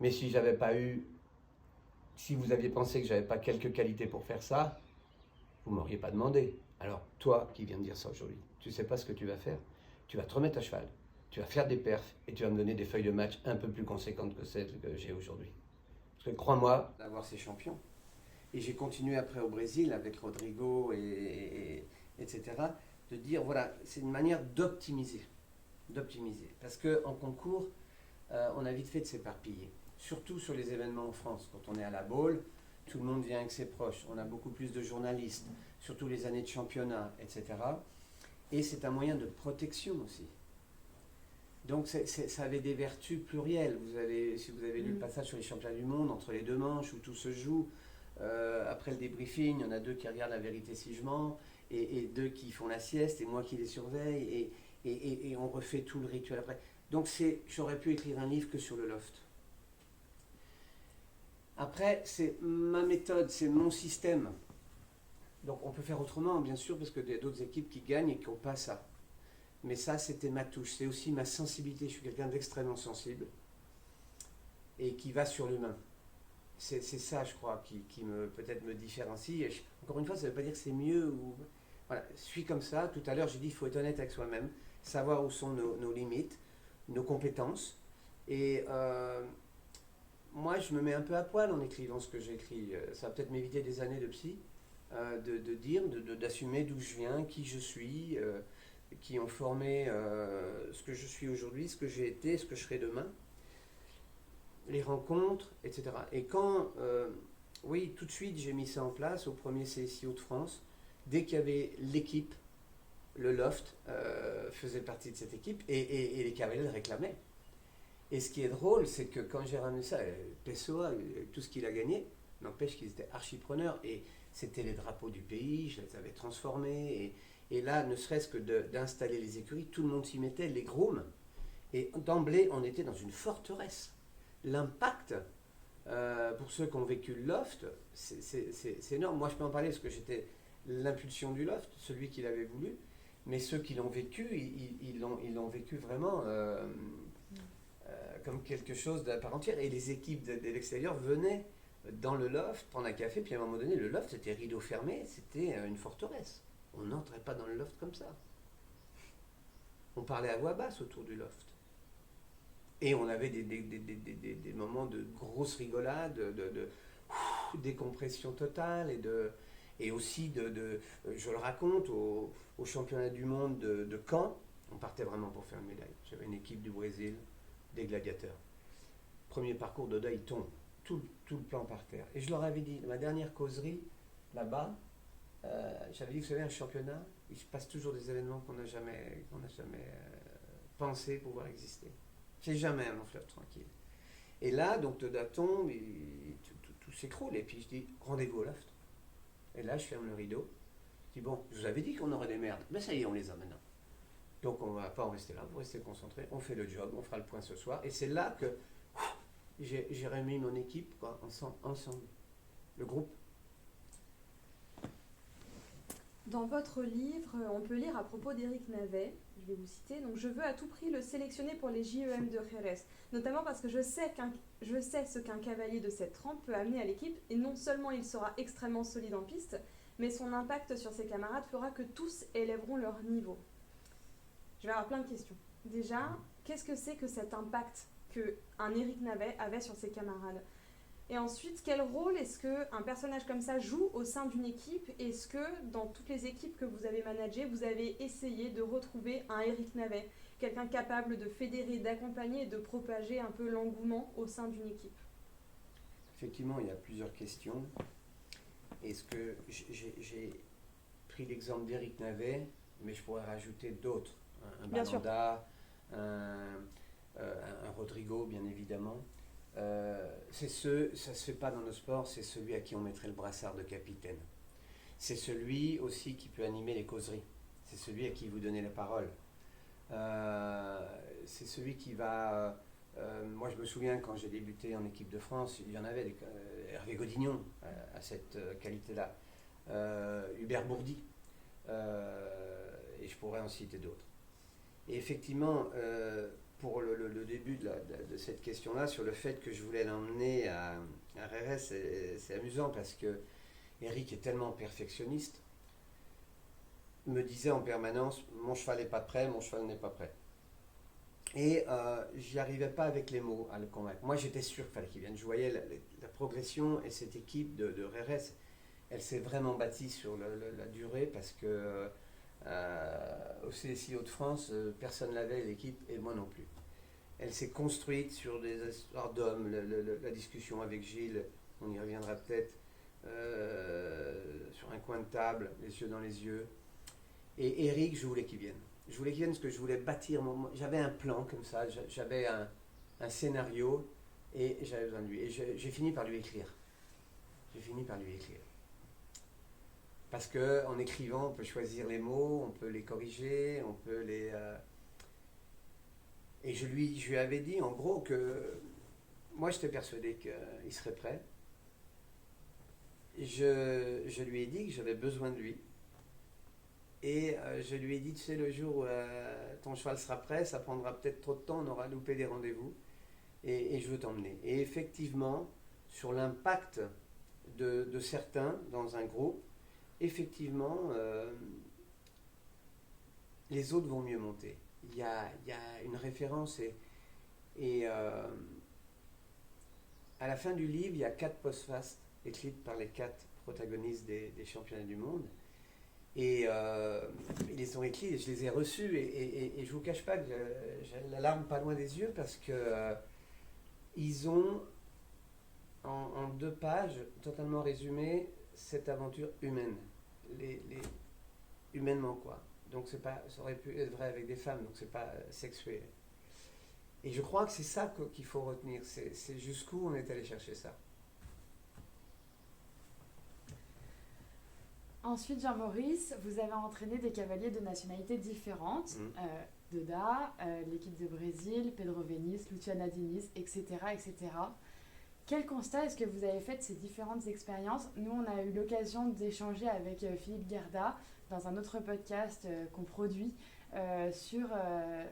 Mais si j'avais pas eu, si vous aviez pensé que j'avais pas quelques qualités pour faire ça, vous m'auriez pas demandé. Alors, toi qui viens de dire ça aujourd'hui, tu sais pas ce que tu vas faire. Tu vas te remettre à cheval, tu vas faire des perfs et tu vas me donner des feuilles de match un peu plus conséquentes que celles que j'ai aujourd'hui. Parce que crois-moi, d'avoir ces champions. Et j'ai continué après au Brésil avec Rodrigo etc. De dire, voilà, c'est une manière d'optimiser. Parce qu'en concours, on a vite fait de s'éparpiller. Surtout sur les événements en France. Quand on est à la Baule, tout le monde vient avec ses proches. On a beaucoup plus de journalistes, surtout les années de championnat, etc. Et c'est un moyen de protection aussi. Donc ça avait des vertus plurielles. Si vous avez lu le passage sur les championnats du monde, entre les deux manches, où tout se joue, après le débriefing, il y en a deux qui regardent La Vérité si je mens, et deux qui font la sieste, et moi qui les surveille, et on refait tout le rituel après. Donc j'aurais pu écrire un livre que sur le loft. Après, c'est ma méthode, c'est mon système. Donc on peut faire autrement, bien sûr, parce qu'il y a d'autres équipes qui gagnent et qui n'ont pas ça. Mais ça, c'était ma touche. C'est aussi ma sensibilité. Je suis quelqu'un d'extrêmement sensible et qui va sur l'humain. C'est ça, je crois, qui peut-être me différencie. Et encore une fois, ça ne veut pas dire que c'est mieux ou... Voilà, je suis comme ça. Tout à l'heure, j'ai dit qu'il faut être honnête avec soi-même, savoir où sont nos limites, nos compétences. Et moi, je me mets un peu à poil en écrivant ce que j'écris. Ça va peut-être m'éviter des années de psy, d'assumer d'où je viens, qui je suis, qui ont formé ce que je suis aujourd'hui, ce que j'ai été, ce que je serai demain, les rencontres, etc. Et quand, oui, tout de suite, j'ai mis ça en place au premier CSI Hauts-de-France, dès qu'il y avait l'équipe, le loft faisait partie de cette équipe, et les cavaliers le réclamaient. Et ce qui est drôle, c'est que quand j'ai ramené ça, Pessoa, tout ce qu'il a gagné, n'empêche qu'ils étaient archipreneurs, et c'était les drapeaux du pays, je les avais transformés, et là, ne serait-ce que d'installer les écuries, tout le monde s'y mettait, les grooms, et d'emblée, on était dans une forteresse. L'impact, pour ceux qui ont vécu le loft, c'est énorme. Moi, je peux en parler parce que j'étais l'impulsion du loft, celui qui l'avait voulu, mais ceux qui l'ont vécu, ils l'ont vécu vraiment comme quelque chose de part entière. Et les équipes de l'extérieur venaient dans le loft prendre un café, puis à un moment donné, le loft, c'était rideau fermé, c'était une forteresse. On n'entrait pas dans le loft comme ça. On parlait à voix basse autour du loft. Et on avait des moments de grosse rigolade, de décompression totale, et aussi je le raconte, au championnat du monde de Caen, on partait vraiment pour faire une médaille. J'avais une équipe du Brésil, des gladiateurs. Premier parcours, Doda, il tombe. tout le plan par terre. Et je leur avais dit, ma dernière causerie, là-bas, j'avais dit que vous savez, un championnat, il se passe toujours des événements qu'on n'a jamais pensé pouvoir exister. C'est jamais un long fleuve tranquille. Et là, donc, de Daton, tout s'écroule. Et puis je dis, rendez-vous au loft. Et là, je ferme le rideau. Je dis, bon, je vous avais dit qu'on aurait des merdes. Mais ça y est, on les a maintenant. Donc, on ne va pas en rester là, vous restez concentré. On fait le job, on fera le point ce soir. Et c'est là que j'ai remis mon équipe quoi, ensemble. Le groupe. Dans votre livre, on peut lire à propos d'Éric Navet, je vais vous citer, donc je veux à tout prix le sélectionner pour les JEM de Jerez, notamment parce que je sais ce qu'un cavalier de cette trempe peut amener à l'équipe, et non seulement il sera extrêmement solide en piste, mais son impact sur ses camarades fera que tous élèveront leur niveau. Je vais avoir plein de questions. Déjà, qu'est-ce que c'est que cet impact qu'un Éric Navet avait sur ses camarades ? Et ensuite, quel rôle est-ce qu'un personnage comme ça joue au sein d'une équipe ? Est-ce que dans toutes les équipes que vous avez managées, vous avez essayé de retrouver un Éric Navet, quelqu'un capable de fédérer, d'accompagner et de propager un peu l'engouement au sein d'une équipe ? Effectivement, il y a plusieurs questions. Est-ce que j'ai pris l'exemple d'Éric Navet, mais je pourrais rajouter d'autres. Un Balanda, un Rodrigo, bien évidemment. Ça se fait pas dans nos sports, c'est celui à qui on mettrait le brassard de capitaine. C'est celui aussi qui peut animer les causeries. C'est celui à qui vous donnez la parole. C'est celui qui va... moi, je me souviens, quand j'ai débuté en équipe de France, il y en avait, Hervé Godignon à cette qualité-là, Hubert Bourdi, et je pourrais en citer d'autres. Et effectivement, pour le début de cette question-là, sur le fait que je voulais l'emmener à Jerez, c'est amusant parce que Eric est tellement perfectionniste, me disait en permanence, mon cheval n'est pas prêt, mon cheval n'est pas prêt. Et j'y arrivais pas avec les mots à le convaincre. Moi, j'étais sûr qu'il fallait qu'il vienne. Je voyais la progression et cette équipe de Jerez, elle s'est vraiment bâtie sur la durée parce que au CSI Hauts-de-France, personne l'avait, l'équipe, et moi non plus. Elle s'est construite sur des histoires d'hommes, la discussion avec Gilles, on y reviendra peut-être, sur un coin de table, les yeux dans les yeux. Et Eric, je voulais qu'il vienne. Je voulais qu'il vienne parce que je voulais bâtir, j'avais un plan comme ça, j'avais un scénario, et j'avais besoin de lui. Et j'ai fini par lui écrire. Parce qu'en écrivant, on peut choisir les mots, on peut les corriger, on peut les... Et je lui avais dit en gros que moi j'étais persuadé qu'il serait prêt. Je lui ai dit que j'avais besoin de lui. Et je lui ai dit, tu sais, le jour où ton cheval sera prêt, ça prendra peut-être trop de temps, on aura loupé des rendez-vous. Et je veux t'emmener. Et effectivement, sur l'impact de certains dans un groupe, effectivement, les autres vont mieux monter. Il y a une référence et à la fin du livre, il y a 4 postfaces écrites par les 4 protagonistes des championnats du monde. Et ils les ont écrits et je les ai reçus et je ne vous cache pas que j'ai la larme pas loin des yeux parce que ils ont en 2 pages totalement résumé cette aventure humaine. Humainement quoi. Donc ça aurait pu être vrai avec des femmes, donc c'est pas sexué. Et je crois que c'est ça qu'il faut retenir, c'est jusqu'où on est allé chercher ça. Ensuite, Jean-Maurice, vous avez entraîné des cavaliers de nationalités différentes, Doda, l'équipe de Brésil, Pedro Venis, Luciana Diniz, etc., etc. Quel constat est-ce que vous avez fait de ces différentes expériences ? Nous, on a eu l'occasion d'échanger avec Philippe Guerda dans un autre podcast qu'on produit sur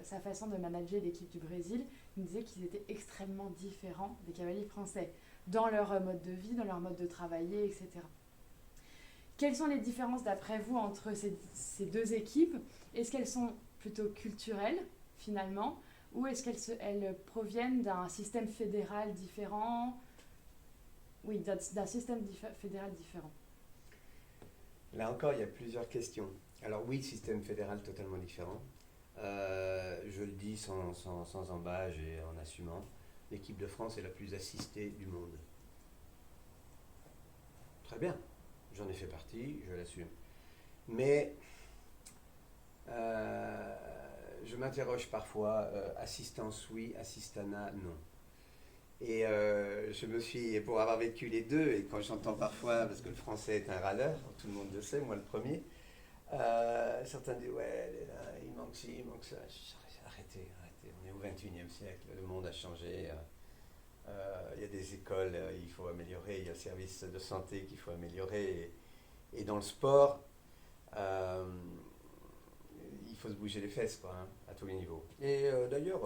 sa façon de manager l'équipe du Brésil. Il nous disait qu'ils étaient extrêmement différents des cavaliers français, dans leur mode de vie, dans leur mode de travailler, etc. Quelles sont les différences d'après vous entre ces 2 équipes ? Est-ce qu'elles sont plutôt culturelles, finalement, ou est-ce qu'elles proviennent d'un système fédéral différent ? Oui, d'un système fédéral différent. Là encore, il y a plusieurs questions. Alors oui, système fédéral totalement différent. Je le dis sans embâche et en assumant. L'équipe de France est la plus assistée du monde. très bien, j'en ai fait partie, je l'assume. Mais je m'interroge parfois, assistance oui, assistanat non. Et je me suis, pour avoir vécu les deux, et quand j'entends parfois, parce que le français est un râleur, tout le monde le sait, moi le premier, certains disent ouais, il manque ci, il manque ça. Arrêtez, on est au XXIe siècle, le monde a changé. Il y a des écoles, il faut améliorer, il y a le service de santé qu'il faut améliorer. Et dans le sport, il faut se bouger les fesses, quoi, hein, à tous les niveaux. Et d'ailleurs,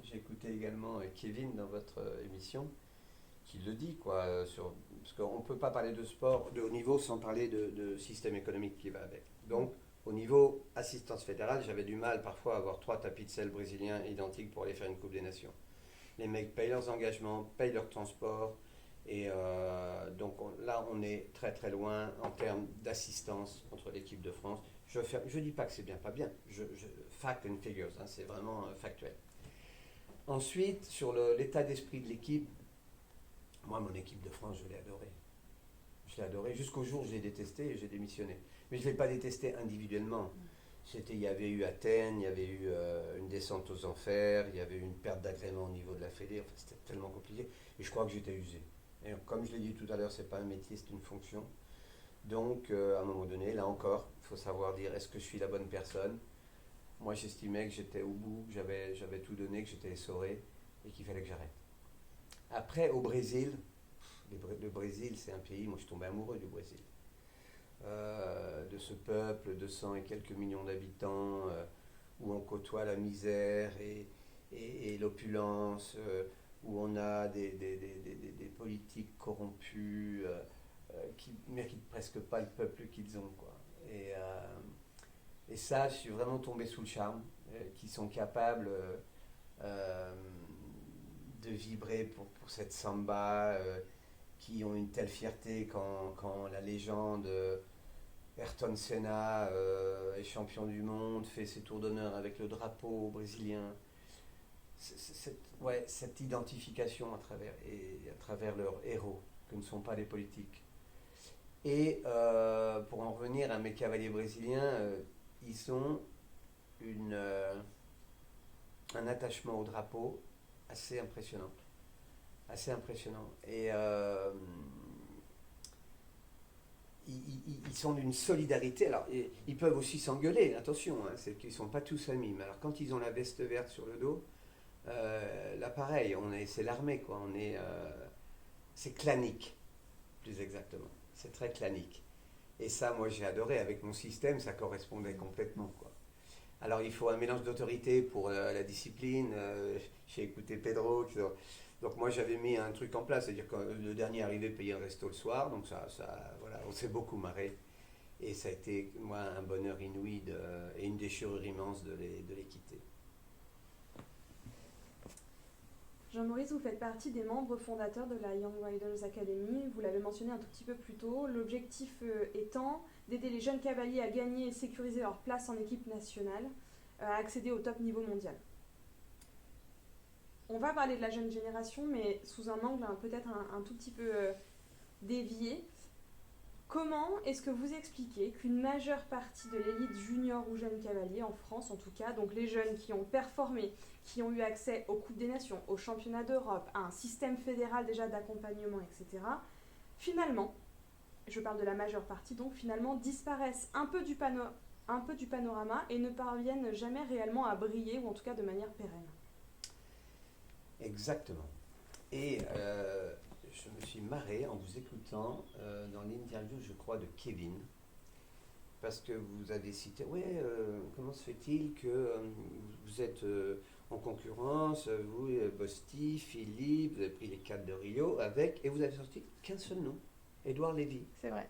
j'ai écouté également Kevin dans votre émission, qui le dit, quoi, parce qu'on ne peut pas parler de sport de haut niveau sans parler de système économique qui va avec. Donc, au niveau assistance fédérale, j'avais du mal parfois à avoir 3 tapis de sel brésiliens identiques pour aller faire une Coupe des Nations. Les mecs payent leurs engagements, payent leur transport, et donc là, on est très très loin en termes d'assistance entre l'équipe de France. Je ne dis pas que c'est bien, pas bien. Fact and figures, hein, c'est vraiment factuel. Ensuite, sur l'état d'esprit de l'équipe, moi, mon équipe de France, je l'ai adorée. Je l'ai adorée jusqu'au jour où je l'ai détestée et j'ai démissionné. Mais je ne l'ai pas détestée individuellement. Il y avait eu Athènes, il y avait eu une descente aux enfers, il y avait eu une perte d'agrément au niveau de la Fédé. Enfin, c'était tellement compliqué. Et je crois que j'étais usé. Et comme je l'ai dit tout à l'heure, ce n'est pas un métier, c'est une fonction. Donc, à un moment donné, là encore, il faut savoir dire, est-ce que je suis la bonne personne? Moi, j'estimais que j'étais au bout, que j'avais tout donné, que j'étais essoré et qu'il fallait que j'arrête. Après, au Brésil, le Brésil, c'est un pays, moi je suis tombé amoureux du Brésil. De ce peuple de 100 et quelques millions d'habitants, où on côtoie la misère et l'opulence, où on a des politiques corrompus qui ne méritent presque pas le peuple qu'ils ont, quoi. Et ça, je suis vraiment tombé sous le charme, qui sont capables de vibrer pour cette samba, qui ont une telle fierté quand la légende Ayrton Senna est champion du monde, fait ses tours d'honneur avec le drapeau brésilien. Cette identification à travers leurs héros, que ne sont pas les politiques. Et pour en revenir à mes cavaliers brésiliens, ils ont un attachement au drapeau assez impressionnant. Et ils sont d'une solidarité. Alors, ils peuvent aussi s'engueuler, attention, hein, c'est qu'ils ne sont pas tous amis. Mais alors, quand ils ont la veste verte sur le dos, là, pareil, c'est l'armée, quoi. C'est clanique, plus exactement. C'est très clanique. Et ça, moi, j'ai adoré. Avec mon système, ça correspondait complètement, quoi. Alors, il faut un mélange d'autorité pour la discipline. J'ai écouté Pedro. Donc, moi, j'avais mis un truc en place. C'est-à-dire que le dernier arrivé payait un resto le soir. Donc, voilà, on s'est beaucoup marré. Et ça a été, moi, un bonheur inouï et une déchirure immense de les quitter. Jean-Maurice, vous faites partie des membres fondateurs de la Young Riders Academy. Vous l'avez mentionné un tout petit peu plus tôt. L'objectif étant d'aider les jeunes cavaliers à gagner et sécuriser leur place en équipe nationale, à accéder au top niveau mondial. On va parler de la jeune génération, mais sous un angle peut-être un tout petit peu dévié. Comment est-ce que vous expliquez qu'une majeure partie de l'élite junior ou jeune cavalier, en France en tout cas, donc les jeunes qui ont performé, qui ont eu accès aux Coupes des Nations, aux Championnats d'Europe, à un système fédéral déjà d'accompagnement, etc., finalement, je parle de la majeure partie, donc finalement disparaissent un peu du panorama et ne parviennent jamais réellement à briller, ou en tout cas de manière pérenne? Exactement. Et je me suis marré en vous écoutant dans l'interview, je crois, de Kevin, parce que vous avez cité, comment se fait-il que vous êtes en concurrence, vous, Bosti, Philippe, vous avez pris les 4 de Rio, et vous avez sorti qu'un seul nom, Édouard Lévy. C'est vrai.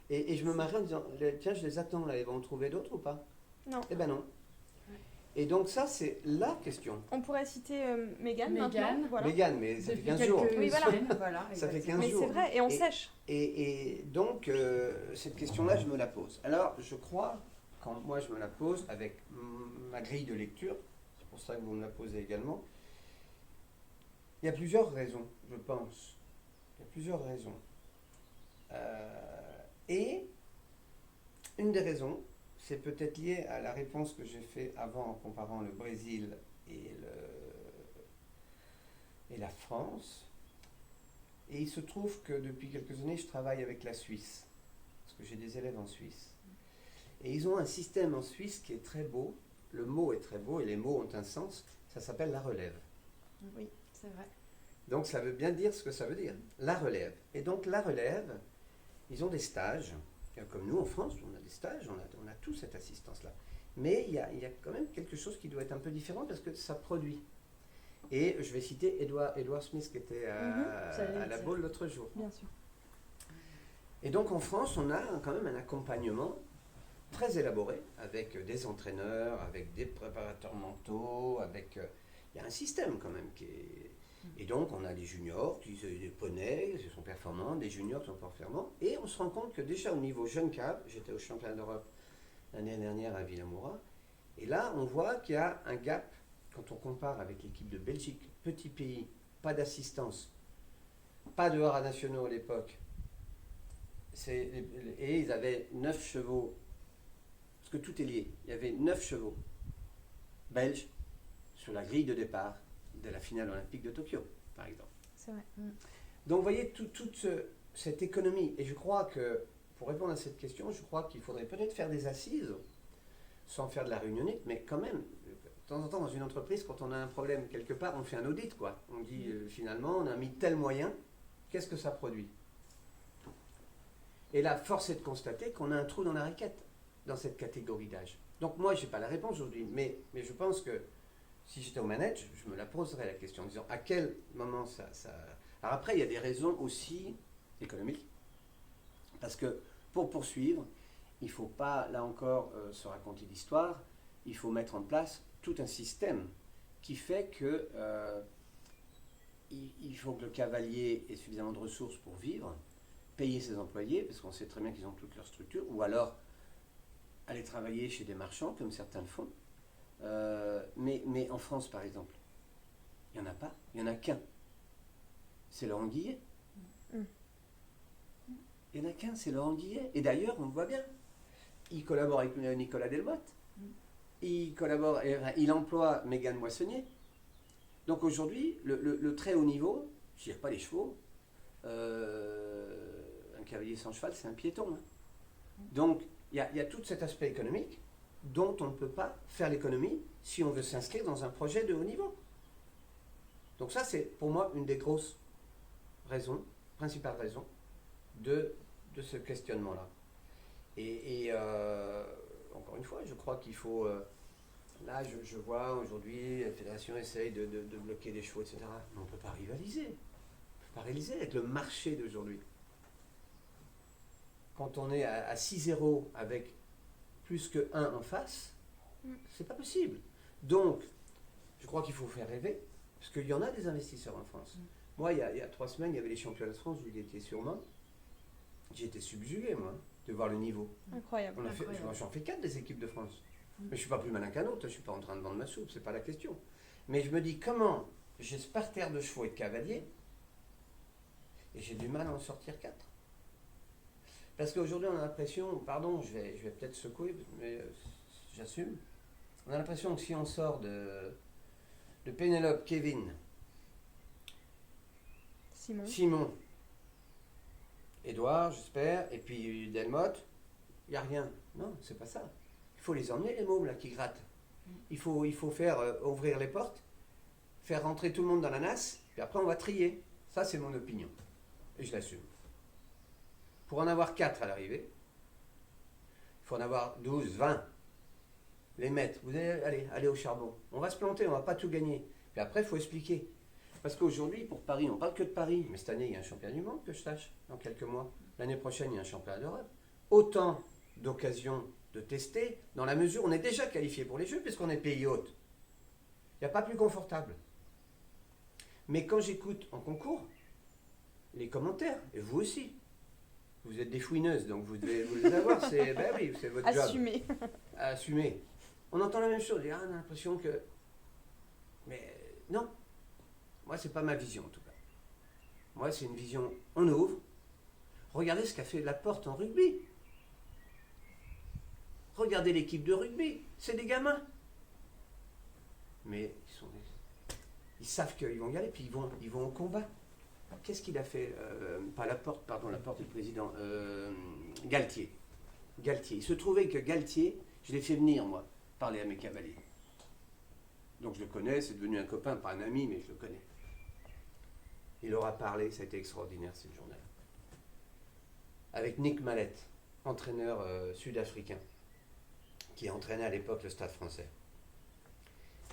Et je me marrais en disant, tiens, je les attends là, ils vont en trouver d'autres ou pas? Non. Eh ben non. Et donc ça, c'est la question. On pourrait citer Mégane maintenant. Voilà. Mégane, mais ça fait 15 quelques jours. Oui, voilà. semaines, voilà, Ça fait exactement. 15 Mais jours. c'est vrai, et on sèche. Et donc, cette question-là, je me la pose. Alors, je crois, quand moi je me la pose, avec ma grille de lecture, c'est pour ça que vous me la posez également, il y a plusieurs raisons, je pense. Il y a plusieurs raisons. Et une des raisons, c'est peut-être lié à la réponse que j'ai faite avant en comparant le Brésil et la France. Et il se trouve que depuis quelques années, je travaille avec la Suisse, parce que j'ai des élèves en Suisse. Et ils ont un système en Suisse qui est très beau. Le mot est très beau et les mots ont un sens. Ça s'appelle la relève. Oui, c'est vrai. Donc ça veut bien dire ce que ça veut dire, la relève. Et donc la relève, ils ont des stages. Comme nous en France, on a des stages, on a tout cette assistance-là. Mais il y a quand même quelque chose qui doit être un peu différent parce que ça produit. Et je vais citer Edward Smith qui était à la Baule l'autre jour. Bien sûr. Et donc en France, on a quand même un accompagnement très élaboré avec des entraîneurs, avec des préparateurs mentaux, il y a un système quand même qui est... Et donc on a des juniors, des poneys, qui sont performants, des juniors qui sont performants, et on se rend compte que déjà au niveau jeune cadre, j'étais au championnat d'Europe l'année dernière à Villamoura, et là on voit qu'il y a un gap quand on compare avec l'équipe de Belgique, petit pays, pas d'assistance, pas de haras nationaux à l'époque, et ils avaient 9 chevaux, parce que tout est lié, il y avait 9 chevaux belges sur la grille de départ de la finale olympique de Tokyo, par exemple. C'est vrai. Donc vous voyez toute cette économie, et je crois que, pour répondre à cette question, je crois qu'il faudrait peut-être faire des assises, sans faire de la réunionnite, mais quand même, de temps en temps dans une entreprise, quand on a un problème quelque part, on fait un audit, quoi. On dit finalement, on a mis tel moyen, qu'est-ce que ça produit? Et là, force est de constater qu'on a un trou dans la raquette, dans cette catégorie d'âge. Donc moi, je n'ai pas la réponse aujourd'hui, mais je pense que si j'étais au manage, je me la poserais la question en disant à quel moment ça... Alors après, il y a des raisons aussi économiques, parce que pour poursuivre, il ne faut pas, là encore, se raconter d'histoire, il faut mettre en place tout un système qui fait que il faut que le cavalier ait suffisamment de ressources pour vivre, payer ses employés, parce qu'on sait très bien qu'ils ont toute leur structure, ou alors aller travailler chez des marchands, comme certains le font. Mais en France, par exemple, il n'y en a pas, il n'y en a qu'un. C'est Laurent Guillet. Il n'y en a qu'un, c'est Laurent Guillet. Et d'ailleurs, on le voit bien. Il collabore avec Nicolas Delmotte. Il emploie Mégane Moissonnier. Donc aujourd'hui, le très haut niveau, je ne dirais pas les chevaux, un cavalier sans cheval, c'est un piéton. Hein. Donc, il y a tout cet aspect économique dont on ne peut pas faire l'économie si on veut s'inscrire dans un projet de haut niveau. Donc ça, c'est pour moi une des grosses raisons, principales raisons, de ce questionnement-là. Et encore une fois, je crois qu'il faut... là, je vois aujourd'hui, la fédération essaye de bloquer des chevaux, etc. Mais on ne peut pas rivaliser. On ne peut pas rivaliser avec le marché d'aujourd'hui. Quand on est à 6-0 avec plus que 1 en face, c'est pas possible. Donc, je crois qu'il faut faire rêver, parce qu'il y en a des investisseurs en France. Moi, il y a 3 semaines, il y avait les championnats de France, il était sur main. J'ai été subjugué, moi, de voir le niveau. Incroyable. J'en fais 4 des équipes de France. Mais je ne suis pas plus malin qu'un autre, je ne suis pas en train de vendre ma soupe, c'est pas la question. Mais je me dis, comment j'ai ce parterre de chevaux et de cavaliers, et j'ai du mal à en sortir 4. Parce qu'aujourd'hui, on a l'impression, pardon, je vais peut-être secouer, mais j'assume. On a l'impression que si on sort de Pénélope, Kevin, Simon, Édouard, j'espère, et puis Delmotte, il n'y a rien. Non, c'est pas ça. Il faut les emmener, les mômes là qui grattent. Il faut faire ouvrir les portes, faire rentrer tout le monde dans la nasse, puis après on va trier. Ça, c'est mon opinion. Et je l'assume. Pour en avoir 4 à l'arrivée, il faut en avoir 12, 20. Les mettre. Vous allez au charbon. On va se planter, on ne va pas tout gagner. Puis après, il faut expliquer. Parce qu'aujourd'hui, pour Paris, on ne parle que de Paris. Mais cette année, il y a un championnat du monde, que je sache, dans quelques mois. L'année prochaine, il y a un championnat d'Europe. Autant d'occasions de tester, dans la mesure où on est déjà qualifié pour les Jeux, puisqu'on est pays hôte. Il n'y a pas plus confortable. Mais quand j'écoute en concours, les commentaires, et vous aussi, vous êtes des fouineuses, donc vous devez les avoir, c'est votre job. Assumer. On entend la même chose, on a l'impression que... Mais non, moi c'est pas ma vision en tout cas. Moi c'est une vision, on ouvre, Regardez ce qu'a fait Laporte en rugby. Regardez l'équipe de rugby, c'est des gamins. Mais ils savent qu'ils vont y aller, puis ils vont au combat. Qu'est-ce qu'il a fait pas Laporte, pardon, Laporte est le président. Galtier. Il se trouvait que Galtier, je l'ai fait venir, moi, parler à mes cavaliers. Donc je le connais, c'est devenu un copain, pas un ami, mais je le connais. Il aura parlé, ça a été extraordinaire cette journée. Avec Nick Mallette, entraîneur sud-africain, qui entraînait à l'époque le Stade Français.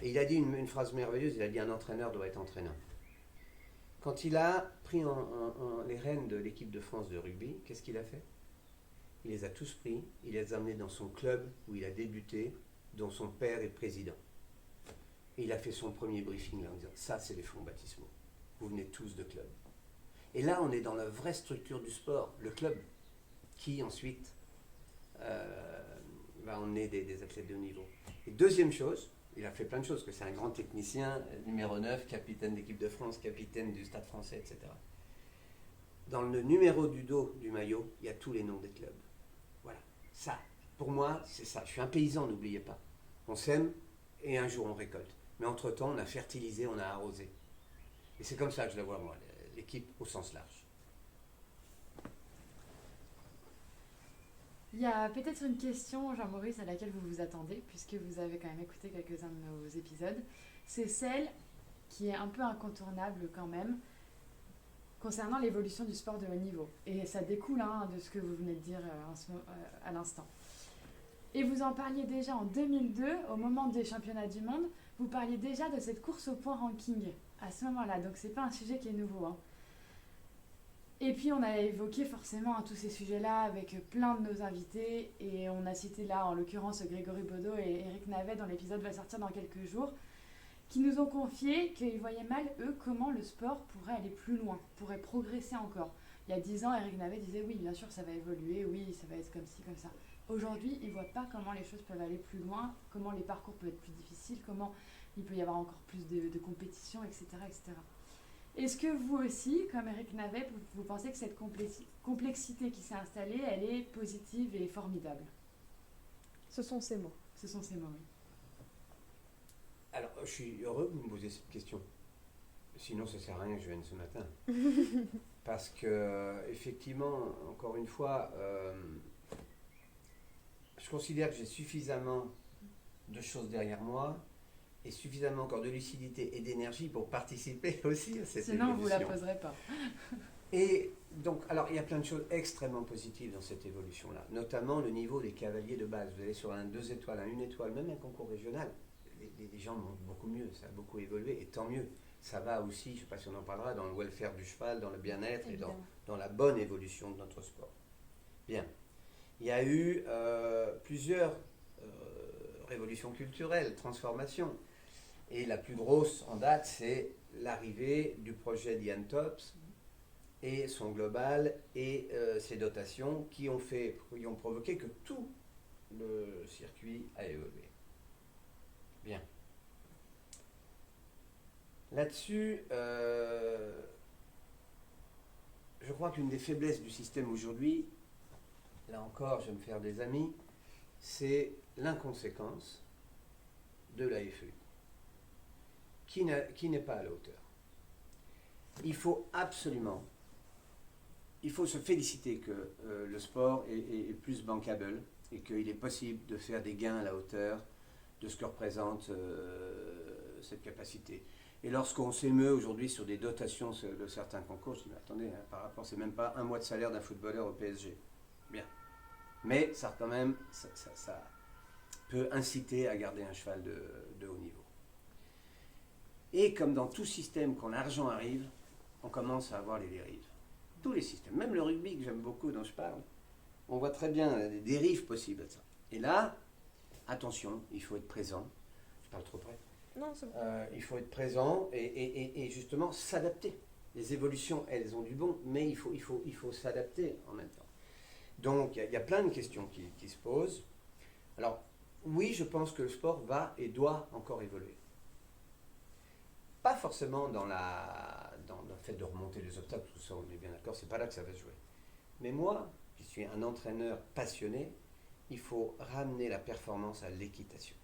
Et il a dit une phrase merveilleuse, il a dit un entraîneur doit être entraîneur. Quand il a pris les rênes de l'équipe de France de rugby, qu'est-ce qu'il a fait? Il les a tous pris, il les a amenés dans son club où il a débuté, dont son père est président. Et il a fait son premier briefing là, en disant ça c'est les fonds baptismaux, vous venez tous de club. Et là on est dans la vraie structure du sport, le club, qui ensuite va emmener des athlètes de haut niveau. Et deuxième chose, il a fait plein de choses, que c'est un grand technicien, numéro 9, capitaine d'équipe de France, capitaine du Stade Français, etc. Dans le numéro du dos du maillot, il y a tous les noms des clubs. Voilà. Ça, pour moi, c'est ça. Je suis un paysan, n'oubliez pas. On sème et un jour on récolte. Mais entre-temps, on a fertilisé, on a arrosé. Et c'est comme ça que je la vois, moi, l'équipe au sens large. Il y a peut-être une question, Jean-Maurice, à laquelle vous vous attendez, puisque vous avez quand même écouté quelques-uns de nos épisodes. C'est celle qui est un peu incontournable quand même, concernant l'évolution du sport de haut niveau. Et ça découle de ce que vous venez de dire à l'instant. Et vous en parliez déjà en 2002, au moment des championnats du monde, vous parliez déjà de cette course au point ranking à ce moment-là. Donc c'est pas un sujet qui est nouveau. Et puis on a évoqué forcément tous ces sujets-là avec plein de nos invités. Et on a cité là, en l'occurrence, Grégory Baudot et Eric Navet, dont l'épisode va sortir dans quelques jours, qui nous ont confié qu'ils voyaient mal, eux, comment le sport pourrait aller plus loin, pourrait progresser encore. Il y a 10 ans, Eric Navet disait oui, bien sûr, ça va évoluer, oui, ça va être comme ci, comme ça. Aujourd'hui, ils ne voient pas comment les choses peuvent aller plus loin, comment les parcours peuvent être plus difficiles, comment il peut y avoir encore plus de compétition, etc., etc. Est-ce que vous aussi, comme Eric Navet, vous pensez que cette complexité qui s'est installée, elle est positive et formidable? Ce sont ces mots. Ce sont ces mots, oui. Alors, je suis heureux que vous me posiez cette question. Sinon, ça ne sert à rien que je vienne ce matin. Parce que, effectivement, encore une fois, je considère que j'ai suffisamment de choses derrière moi et suffisamment encore de lucidité et d'énergie pour participer aussi à cette évolution. Sinon, vous ne la poserez pas. Et donc, alors, il y a plein de choses extrêmement positives dans cette évolution-là, notamment le niveau des cavaliers de base. Vous allez sur un 2 étoiles, un 1 étoile, même un concours régional. Les gens montent beaucoup mieux, ça a beaucoup évolué, et tant mieux. Ça va aussi, je ne sais pas si on en parlera, dans le welfare du cheval, dans le bien-être et dans la bonne évolution de notre sport. Bien. Il y a eu plusieurs révolutions culturelles, transformations. Et la plus grosse en date, c'est l'arrivée du projet d'Ian Tops et son global et ses dotations qui ont provoqué que tout le circuit a évolué. Bien. Là-dessus, je crois qu'une des faiblesses du système aujourd'hui, là encore, je vais me faire des amis, c'est l'inconséquence de la FEU, qui n'est pas à la hauteur. Il faut absolument, il faut se féliciter que le sport est plus bankable et qu'il est possible de faire des gains à la hauteur de ce que représente cette capacité. Et lorsqu'on s'émeut aujourd'hui sur des dotations de certains concours, je dis, mais attendez, par rapport, c'est même pas un mois de salaire d'un footballeur au PSG. Bien. Mais ça, quand même, ça peut inciter à garder un cheval de haut niveau. Et comme dans tout système, quand l'argent arrive, on commence à avoir les dérives. Tous les systèmes, même le rugby que j'aime beaucoup, dont je parle, on voit très bien les dérives possibles de ça. Et là, attention, il faut être présent. Je parle trop près. Non, c'est bon. Il faut être présent et justement s'adapter. Les évolutions, elles ont du bon, mais il faut s'adapter en même temps. Donc, il y a plein de questions qui se posent. Alors, oui, je pense que le sport va et doit encore évoluer. Pas forcément dans le fait de remonter les obstacles, tout ça, on est bien d'accord, c'est pas là que ça va se jouer. Mais moi, qui suis un entraîneur passionné, il faut ramener la performance à l'équitation.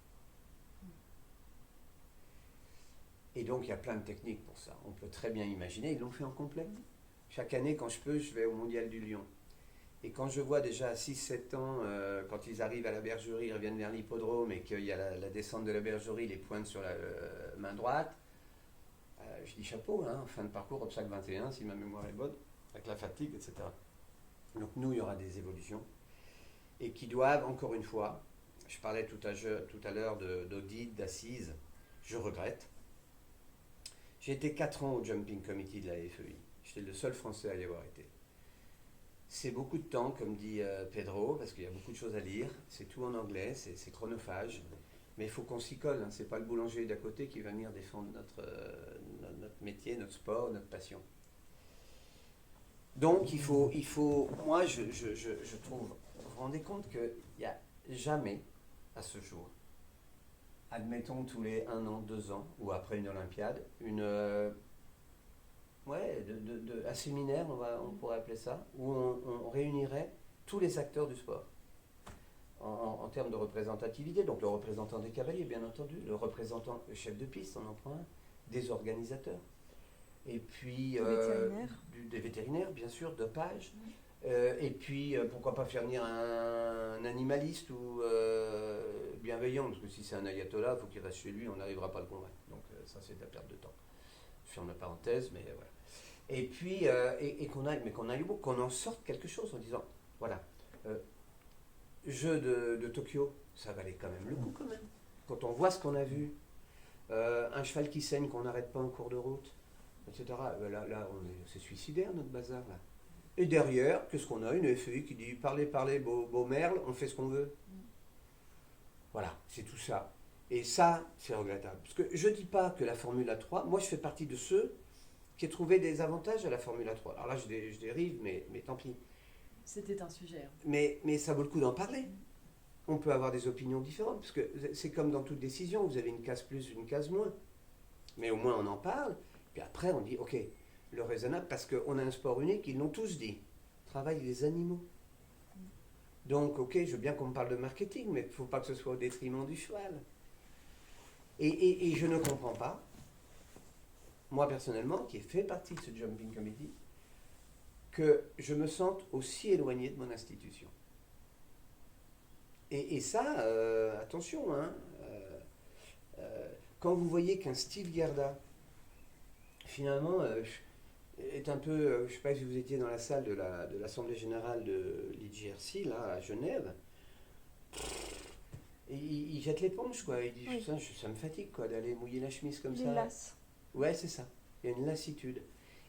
Et donc, il y a plein de techniques pour ça. On peut très bien imaginer, ils l'ont fait en complet. Chaque année, quand je peux, je vais au Mondial du Lion. Et quand je vois déjà à 6-7 ans, quand ils arrivent à la bergerie, ils reviennent vers l'hippodrome et qu'il y a la descente de la bergerie, les pointes sur la main droite, je dis chapeau, hein, fin de parcours, obstacle 21, si ma mémoire est bonne, avec la fatigue, etc. Donc nous, il y aura des évolutions. Et qui doivent, encore une fois, je parlais tout à l'heure d'audit, d'assises, je regrette. J'ai été 4 ans au Jumping Committee de la FEI. J'étais le seul Français à y avoir été. C'est beaucoup de temps, comme dit Pedro, parce qu'il y a beaucoup de choses à lire. C'est tout en anglais, c'est chronophage. Mais il faut qu'on s'y colle. Hein. Ce n'est pas le boulanger d'à côté qui va venir défendre notre métier, notre sport, notre passion. Donc il faut moi je trouve, vous vous rendez compte qu'il n'y a jamais, à ce jour, admettons tous les 1 an, 2 ans, ou après une Olympiade, un séminaire, on pourrait appeler ça, où on réunirait tous les acteurs du sport. En termes de représentativité, donc le représentant des cavaliers, bien entendu, le chef de piste, on en prend un, des organisateurs, et puis des vétérinaires, bien sûr, dopage, et puis pourquoi pas faire venir un animaliste ou bienveillant, parce que si c'est un ayatollah, il faut qu'il reste chez lui, on n'arrivera pas à le convaincre. Donc ça, c'est de la perte de temps. Je ferme la parenthèse, mais voilà. Et puis, qu'on en sorte quelque chose en disant, voilà, Jeux de Tokyo, ça valait quand même le coup quand même. Quand on voit ce qu'on a vu, un cheval qui saigne qu'on n'arrête pas en cours de route, etc. Là, c'est suicidaire notre bazar là. Et derrière, qu'est-ce qu'on a? Une FEI qui dit parlez, beau merle, on fait ce qu'on veut. Voilà, c'est tout ça. Et ça, c'est regrettable. Parce que je ne dis pas que la Formule 3, moi je fais partie de ceux qui ont trouvé des avantages à la Formule 3. Alors là, je dérive, mais tant pis. C'était un sujet. Hein. Mais ça vaut le coup d'en parler. On peut avoir des opinions différentes, parce que c'est comme dans toute décision, vous avez une case plus, une case moins. Mais au moins on en parle, puis après on dit, ok, le raisonnable, parce qu'on a un sport unique, ils l'ont tous dit, travaille les animaux. Donc, ok, je veux bien qu'on me parle de marketing, mais il ne faut pas que ce soit au détriment du cheval. Et je ne comprends pas, moi personnellement, qui ai fait partie de ce Jumping Committee, que je me sente aussi éloigné de mon institution. Et ça, attention, hein, quand vous voyez qu'un Steve Gerda, finalement, est un peu, je ne sais pas si vous étiez dans la salle de l'Assemblée Générale de l'IGRC, là, à Genève, et il jette l'éponge, quoi. Il dit, oui. Ça me fatigue, quoi, d'aller mouiller la chemise comme ça. Il lasse. Ouais, c'est ça. Il y a une lassitude.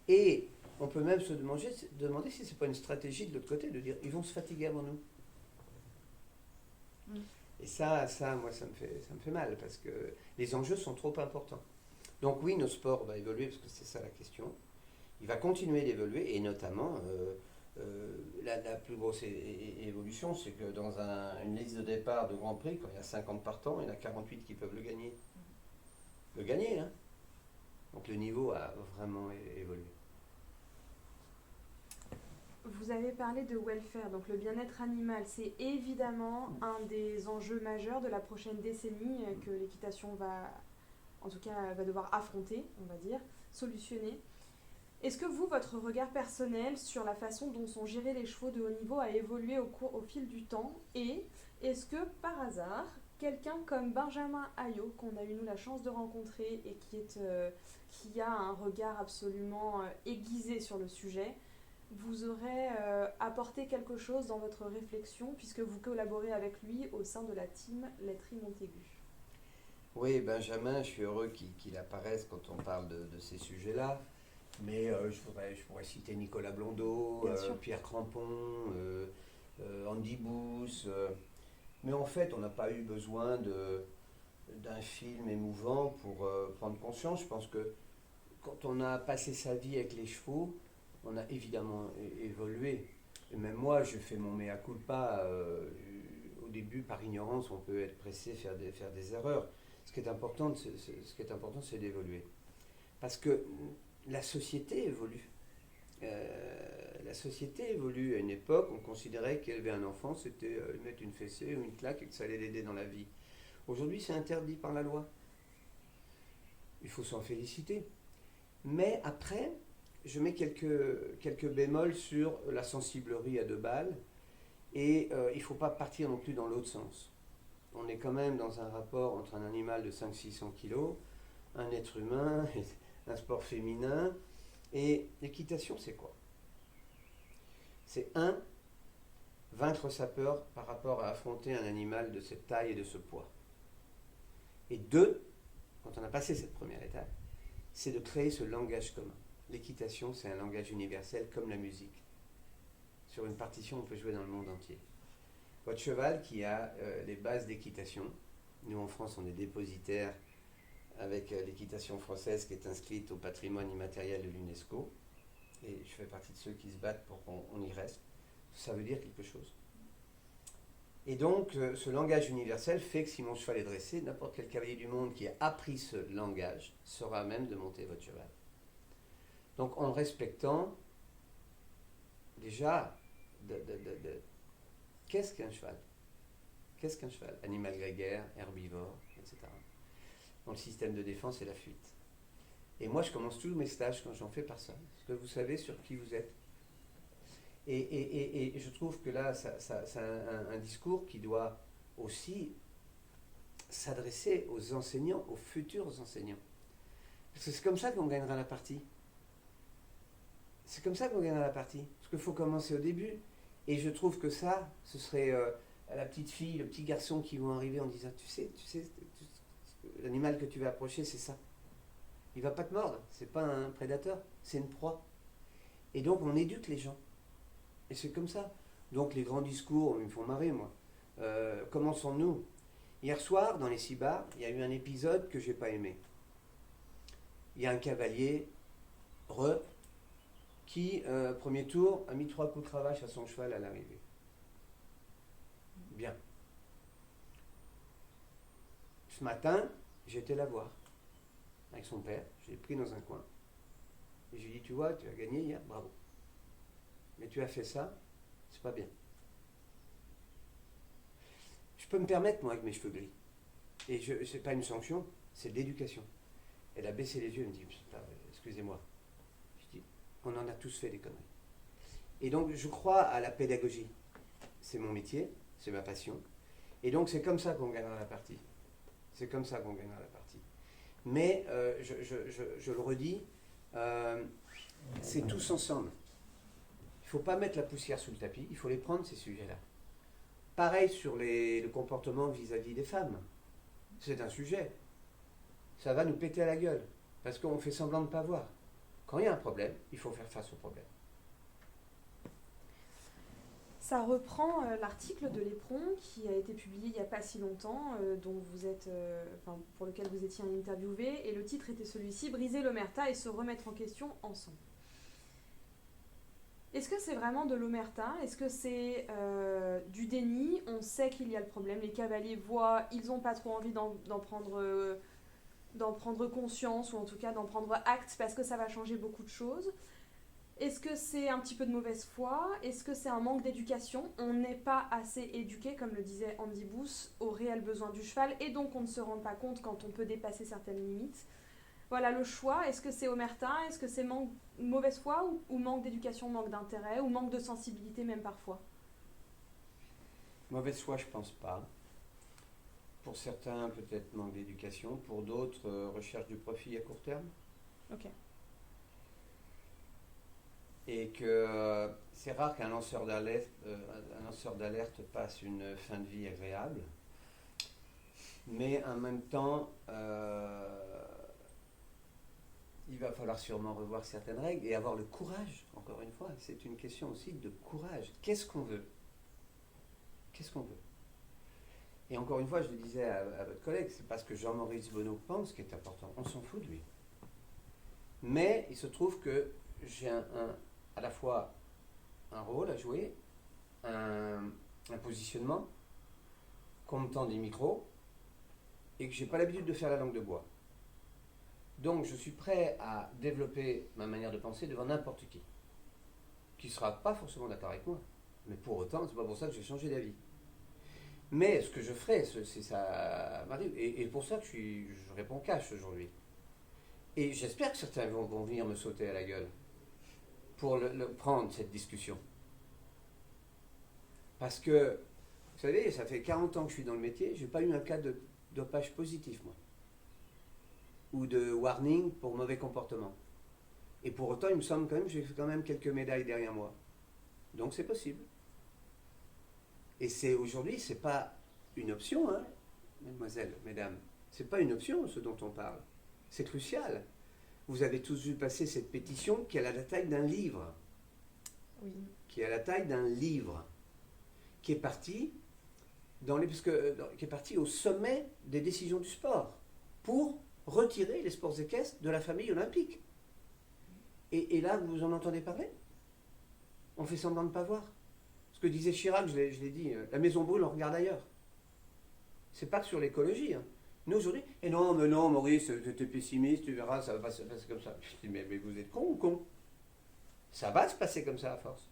Et on peut même se demander si ce n'est pas une stratégie de l'autre côté, de dire, ils vont se fatiguer avant nous. Et ça, moi, ça me fait mal, parce que les enjeux sont trop importants. Donc oui, notre sport va évoluer, parce que c'est ça la question. Il va continuer d'évoluer, et notamment, la plus grosse évolution, c'est que dans une liste de départ de Grand Prix, quand il y a 50 partants, il y en a 48 qui peuvent le gagner. Le gagner, hein. Donc le niveau a vraiment évolué. Vous avez parlé de welfare, donc le bien-être animal, c'est évidemment un des enjeux majeurs de la prochaine décennie que l'équitation va devoir affronter, on va dire, solutionner. Est-ce que vous, votre regard personnel sur la façon dont sont gérés les chevaux de haut niveau a évolué au fil du temps? Et est-ce que, par hasard, quelqu'un comme Benjamin Ayot, qu'on a eu nous la chance de rencontrer et qui a un regard absolument aiguisé sur le sujet, vous aurait apporté quelque chose dans votre réflexion, puisque vous collaborez avec lui au sein de la team Laiterie Montaigu? Oui, Benjamin, je suis heureux qu'il apparaisse quand on parle de ces sujets-là. Mais je pourrais citer Nicolas Blondeau, Pierre Crampon, Andy Booth. Mais en fait, on n'a pas eu besoin d'un film émouvant pour prendre conscience. Je pense que quand on a passé sa vie avec les chevaux, on a évidemment évolué. Et même moi, je fais mon mea culpa. Au début, par ignorance, on peut être pressé, faire des erreurs. Ce qui est important, c'est d'évoluer. Parce que la société évolue. la société évolue. À une époque, on considérait qu'élever un enfant, c'était lui mettre une fessée ou une claque et que ça allait l'aider dans la vie. Aujourd'hui, c'est interdit par la loi. Il faut s'en féliciter. Mais après, je mets quelques bémols sur la sensiblerie à 2 balles. Et il ne faut pas partir non plus dans l'autre sens. On est quand même dans un rapport entre un animal de 500-600 kilos, un être humain, un sport féminin. Et l'équitation, c'est quoi? C'est vaincre sa peur par rapport à affronter un animal de cette taille et de ce poids. Et 2, quand on a passé cette première étape, c'est de créer ce langage commun. L'équitation, c'est un langage universel comme la musique. Sur une partition, on peut jouer dans le monde entier. Votre cheval qui a les bases d'équitation, nous en France, on est dépositaire avec l'équitation française qui est inscrite au patrimoine immatériel de l'UNESCO, et je fais partie de ceux qui se battent pour qu'on y reste. Ça veut dire quelque chose. Et donc, ce langage universel fait que si mon cheval est dressé, n'importe quel cavalier du monde qui a appris ce langage sera à même de monter votre cheval. Donc, en le respectant, déjà, qu'est-ce qu'un cheval? Qu'est-ce qu'un cheval? Animal grégaire, herbivore, etc. Dans le système de défense et la fuite. Et moi, je commence tous mes stages quand j'en fais par ça. Est-ce que vous savez sur qui vous êtes? Et je trouve que là, c'est un discours qui doit aussi s'adresser aux enseignants, aux futurs enseignants. Parce que c'est comme ça qu'on gagnera la partie. C'est comme ça qu'on gagnera la partie. Parce qu'il faut commencer au début. Et je trouve que ça, ce serait la petite fille, le petit garçon qui vont arriver en disant, tu sais, l'animal que tu vas approcher, c'est ça. Il va pas te mordre. C'est pas un prédateur, c'est une proie. Et donc, on éduque les gens. Et c'est comme ça. Donc les grands discours, ils me font marrer, moi. Commençons-nous. Hier soir, dans les 6 bars, il y a eu un épisode que j'ai pas aimé. Il y a un cavalier, qui, premier tour, a mis 3 coups de cravache à son cheval à l'arrivée. Bien. Ce matin, j'étais la voir, avec son père. Je l'ai pris dans un coin. Et je lui ai dit, tu vois, tu as gagné hier, bravo. Mais tu as fait ça, c'est pas bien. Je peux me permettre, moi, avec mes cheveux gris. Et c'est pas une sanction, c'est de l'éducation. Elle a baissé les yeux et me dit, excusez-moi. Je dis, on en a tous fait des conneries. Et donc, je crois à la pédagogie. C'est mon métier, c'est ma passion. Et donc, c'est comme ça qu'on gagnera la partie. C'est comme ça qu'on gagnera la partie. Mais, je le redis, c'est tous ensemble. Il ne faut pas mettre la poussière sous le tapis, il faut les prendre, ces sujets-là. Pareil sur le comportement vis-à-vis des femmes. C'est un sujet. Ça va nous péter à la gueule, parce qu'on fait semblant de ne pas voir. Quand il y a un problème, il faut faire face au problème. Ça reprend l'article de l'Éperon qui a été publié il n'y a pas si longtemps, pour lequel vous étiez interviewé, et le titre était celui-ci, « Briser l'omerta et se remettre en question ensemble ». Est-ce que c'est vraiment de l'omerta? Est-ce que c'est du déni? On sait qu'il y a le problème, les cavaliers voient, ils n'ont pas trop envie d'en prendre conscience, ou en tout cas d'en prendre acte, parce que ça va changer beaucoup de choses. Est-ce que c'est un petit peu de mauvaise foi? Est-ce que c'est un manque d'éducation? On n'est pas assez éduqué, comme le disait Andy Booth, aux réels besoins du cheval, et donc on ne se rend pas compte quand on peut dépasser certaines limites. Voilà le choix. Est-ce que c'est omerta? Est-ce que c'est mauvaise foi ou manque d'éducation, manque d'intérêt, ou manque de sensibilité même parfois? Mauvaise foi, je pense pas. Pour certains, peut-être manque d'éducation. Pour d'autres, recherche du profit à court terme. Ok. Et que c'est rare qu'un lanceur d'alerte passe une fin de vie agréable. Mais en même temps, il va falloir sûrement revoir certaines règles et avoir le courage, encore une fois. C'est une question aussi de courage. Qu'est-ce qu'on veut? Qu'est-ce qu'on veut? Et encore une fois, je le disais à votre collègue, c'est parce que Jean-Maurice Bonneau pense qui est important. On s'en fout de lui. Mais il se trouve que j'ai à la fois un rôle à jouer, un positionnement, qu'on me tend des micros, et que je n'ai pas l'habitude de faire la langue de bois. Donc je suis prêt à développer ma manière de penser devant n'importe qui. qui ne sera pas forcément d'accord avec moi. Mais pour autant, c'est pas pour ça que j'ai changé d'avis. Mais ce que je ferai, c'est ça m'arrive. Et pour ça que je réponds cash aujourd'hui. Et j'espère que certains vont venir me sauter à la gueule pour prendre cette discussion. Parce que, vous savez, ça fait 40 ans que je suis dans le métier, je n'ai pas eu un cas de dopage positif, moi. Ou de warning pour mauvais comportement. Et pour autant, il me semble quand même que j'ai quand même quelques médailles derrière moi. Donc c'est possible. Et aujourd'hui, c'est pas une option, hein, mesdemoiselles, mesdames. C'est pas une option, ce dont on parle. C'est crucial. Vous avez tous vu passer cette pétition qui a la taille d'un livre. Oui. Qui a la taille d'un livre. Qui est parti qui est parti au sommet des décisions du sport pour retirer les sports équestres de la famille olympique. Et là, vous en entendez parler? On fait semblant de ne pas voir. Ce que disait Chirac, je l'ai dit, la maison brûle, on regarde ailleurs. C'est pas que sur l'écologie. Hein. Nous aujourd'hui, et non, mais non, Maurice, t'es pessimiste, tu verras, ça va pas se passer comme ça. Je dis, mais vous êtes con ou con? Ça va se passer comme ça à force.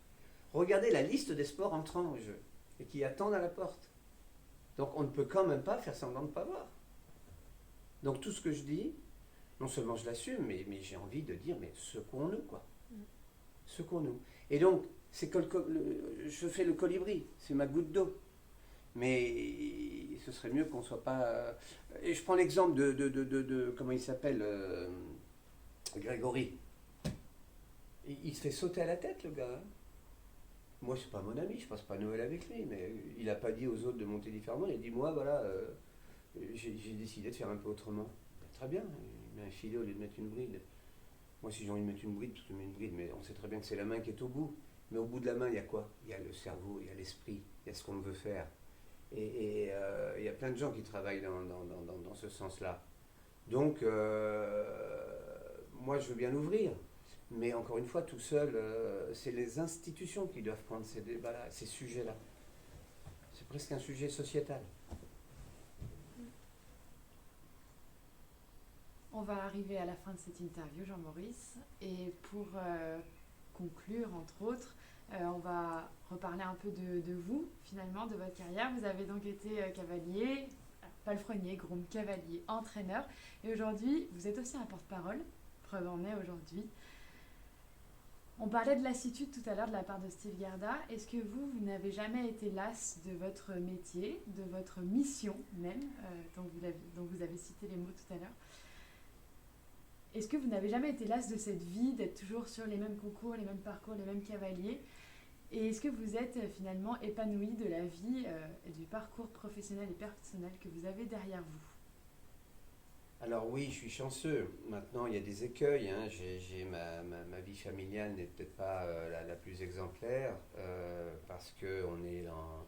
Regardez la liste des sports entrant au jeu et qui attendent à la porte. Donc on ne peut quand même pas faire semblant de ne pas voir. Donc tout ce que je dis, non seulement je l'assume, mais j'ai envie de dire, mais secouons-nous, quoi. Secouons-nous. Et donc, c'est que je fais le colibri, c'est ma goutte d'eau. Mais ce serait mieux qu'on ne soit pas... Et je prends l'exemple de comment il s'appelle, Grégory. Il se fait sauter à la tête, le gars. Hein. Moi, c'est pas mon ami, je passe pas Noël avec lui, mais il n'a pas dit aux autres de monter différemment. Il a dit, moi, voilà, j'ai décidé de faire un peu autrement. Ben, très bien, il met un filet au lieu de mettre une bride. Moi, si j'ai envie de mettre une bride, je mets une bride, mais on sait très bien que c'est la main qui est au bout. Mais au bout de la main, il y a quoi? Il y a le cerveau, il y a l'esprit, il y a ce qu'on veut faire. Et il y a plein de gens qui travaillent dans ce sens-là. Donc, moi, je veux bien l'ouvrir. Mais encore une fois, tout seul, c'est les institutions qui doivent prendre ces débats-là, ces sujets-là. C'est presque un sujet sociétal. On va arriver à la fin de cette interview, Jean-Maurice. Et pour conclure, entre autres, on va reparler un peu de vous, finalement, de votre carrière. Vous avez donc été cavalier, palefrenier, groom, cavalier, entraîneur. Et aujourd'hui, vous êtes aussi un porte-parole. Preuve en est aujourd'hui. On parlait de lassitude tout à l'heure de la part de Steve Garda. Est-ce que vous n'avez jamais été lasse de votre métier, de votre mission même, dont vous avez cité les mots tout à l'heure? Est-ce que vous n'avez jamais été lasse de cette vie, d'être toujours sur les mêmes concours, les mêmes parcours, les mêmes cavaliers? Et est-ce que vous êtes finalement épanoui de la vie et du parcours professionnel et personnel que vous avez derrière vous? Alors oui, je suis chanceux. Maintenant, il y a des écueils. Hein. Ma vie familiale n'est peut-être pas la plus exemplaire parce qu'on est dans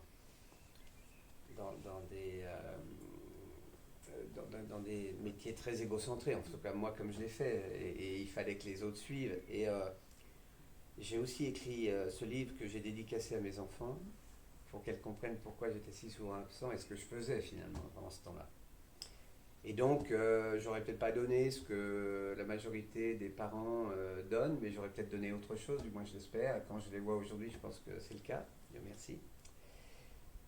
des métiers très égocentrés, en tout cas moi comme je l'ai fait, et il fallait que les autres suivent. Et j'ai aussi écrit ce livre que j'ai dédicacé à mes enfants pour qu'elles comprennent pourquoi j'étais si souvent absent et ce que je faisais finalement pendant ce temps-là. Et donc, j'aurais peut-être pas donné ce que la majorité des parents donnent, mais j'aurais peut-être donné autre chose, du moins je l'espère. Quand je les vois aujourd'hui, je pense que c'est le cas. Dieu merci.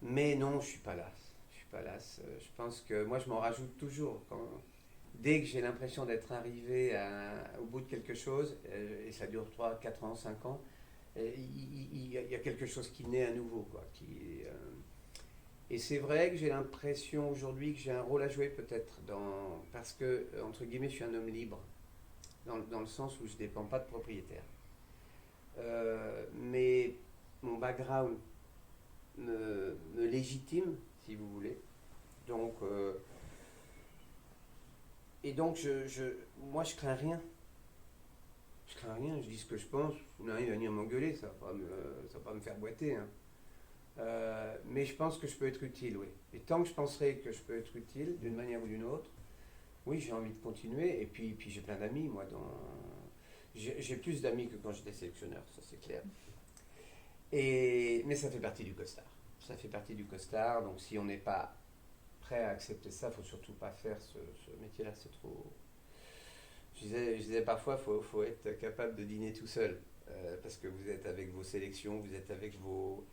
Mais non, je suis pas lasse. Je suis pas lasse. Je pense que moi, je m'en rajoute toujours. Dès que j'ai l'impression d'être arrivé au bout de quelque chose, et ça dure 3, 4 ans, 5 ans, il y a quelque chose qui naît à nouveau, quoi, et c'est vrai que j'ai l'impression aujourd'hui que j'ai un rôle à jouer peut-être parce que, entre guillemets, je suis un homme libre, dans le sens où je ne dépends pas de propriétaire. Mais mon background me légitime, si vous voulez. Donc, moi je crains rien. Je crains rien, je dis ce que je pense, vous n'arrivez à venir m'engueuler, ça va pas me faire boiter, hein. Mais je pense que je peux être utile, oui. Et tant que je penserai que je peux être utile, d'une manière ou d'une autre, oui, j'ai envie de continuer. Et puis j'ai plein d'amis, moi. J'ai plus d'amis que quand j'étais sélectionneur, ça c'est clair. Mais ça fait partie du costard. Ça fait partie du costard, donc si on n'est pas prêt à accepter ça, il ne faut surtout pas faire ce métier-là, c'est trop... Je disais parfois, il faut être capable de dîner tout seul. parce que vous êtes avec vos sélections, vous êtes avec vos...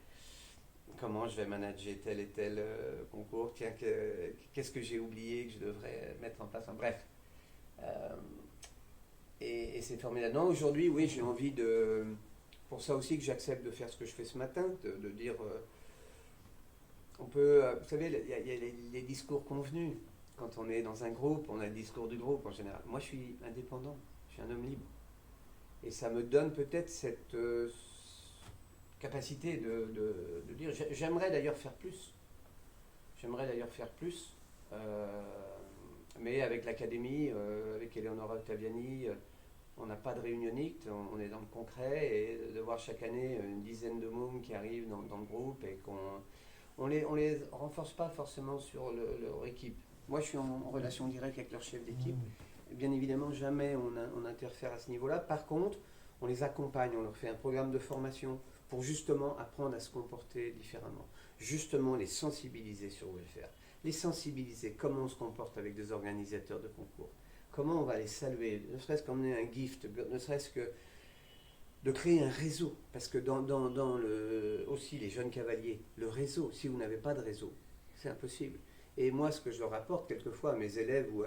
Comment je vais manager tel et tel concours, tiens, qu'est-ce que j'ai oublié que je devrais mettre en place, enfin, bref. Et c'est formidable. Non, aujourd'hui, oui, j'ai envie de... Pour ça aussi que j'accepte de faire ce que je fais ce matin, de dire... on peut... vous savez, il y a les discours convenus. Quand on est dans un groupe, on a le discours du groupe en général. Moi, je suis indépendant, je suis un homme libre. Et ça me donne peut-être cette capacité de dire... J'aimerais d'ailleurs faire plus. Mais avec l'académie, avec Eleonora Ottaviani, on n'a pas de réunionnite, on est dans le concret, et de voir chaque année une dizaine de mômes qui arrivent dans le groupe et on les renforce pas forcément sur leur équipe. Moi, je suis en relation directe avec leur chef d'équipe. Bien évidemment, jamais on interfère à ce niveau-là. Par contre, on les accompagne, on leur fait un programme de formation pour justement apprendre à se comporter différemment. Justement, les sensibiliser sur UFR. Les sensibiliser, comment on se comporte avec des organisateurs de concours. Comment on va les saluer, ne serait-ce qu'emmener un gift, ne serait-ce que de créer un réseau. Parce que dans aussi les jeunes cavaliers, le réseau, si vous n'avez pas de réseau, c'est impossible. Et moi, ce que je leur apporte quelquefois à mes élèves ou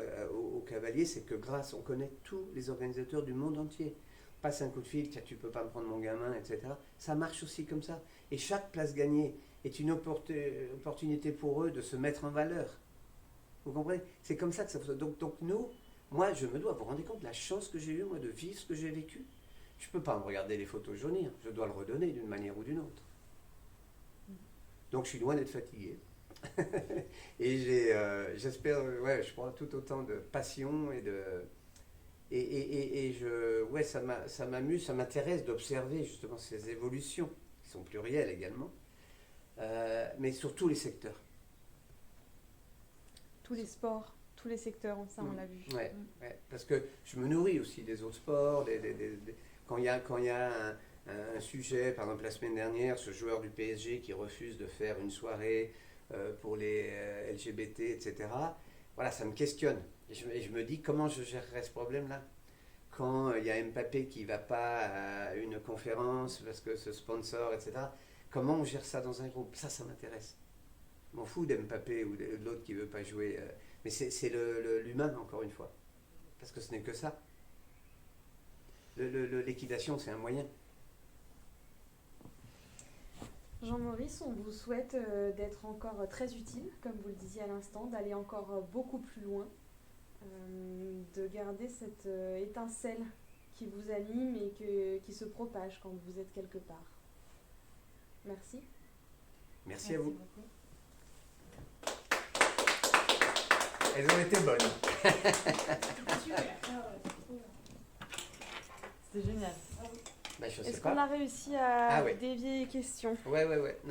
aux cavaliers, c'est que on connaît tous les organisateurs du monde entier. Passe un coup de fil, tiens, tu peux pas me prendre mon gamin, etc. Ça marche aussi comme ça. Et chaque place gagnée est une opportunité pour eux de se mettre en valeur. Vous comprenez? C'est comme ça que ça fonctionne. Donc nous, moi, je me dois, vous vous rendez compte de la chance que j'ai eue, moi, de vivre ce que j'ai vécu? Je ne peux pas me regarder les photos jaunir, je dois le redonner d'une manière ou d'une autre. Donc je suis loin d'être fatigué. Et j'espère, je crois, tout autant de passion ça m'amuse, ça m'intéresse d'observer justement ces évolutions, qui sont plurielles également, mais sur tous les secteurs. Tous les sports, tous les secteurs, ça on l'a vu. Ouais, parce que je me nourris aussi des autres sports, quand il y a un sujet, par exemple la semaine dernière, ce joueur du PSG qui refuse de faire une soirée pour les LGBT, etc. Voilà, ça me questionne. Et je me dis comment je gérerais ce problème-là. Quand il y a Mbappé qui ne va pas à une conférence parce que ce sponsor, etc. Comment on gère ça dans un groupe? Ça m'intéresse. Je m'en fous d'Mbappé ou de l'autre qui ne veut pas jouer. Mais c'est l'humain, encore une fois. Parce que ce n'est que ça. L'équitation, c'est un moyen. Jean-Maurice, on vous souhaite d'être encore très utile, comme vous le disiez à l'instant, d'aller encore beaucoup plus loin, de garder cette étincelle qui vous anime et qui se propage quand vous êtes quelque part. Merci. Merci à vous. Beaucoup. Elles ont été bonnes. C'était génial. Bah, je sais Est-ce pas. qu'on a réussi à dévier les questions? Ouais. Non,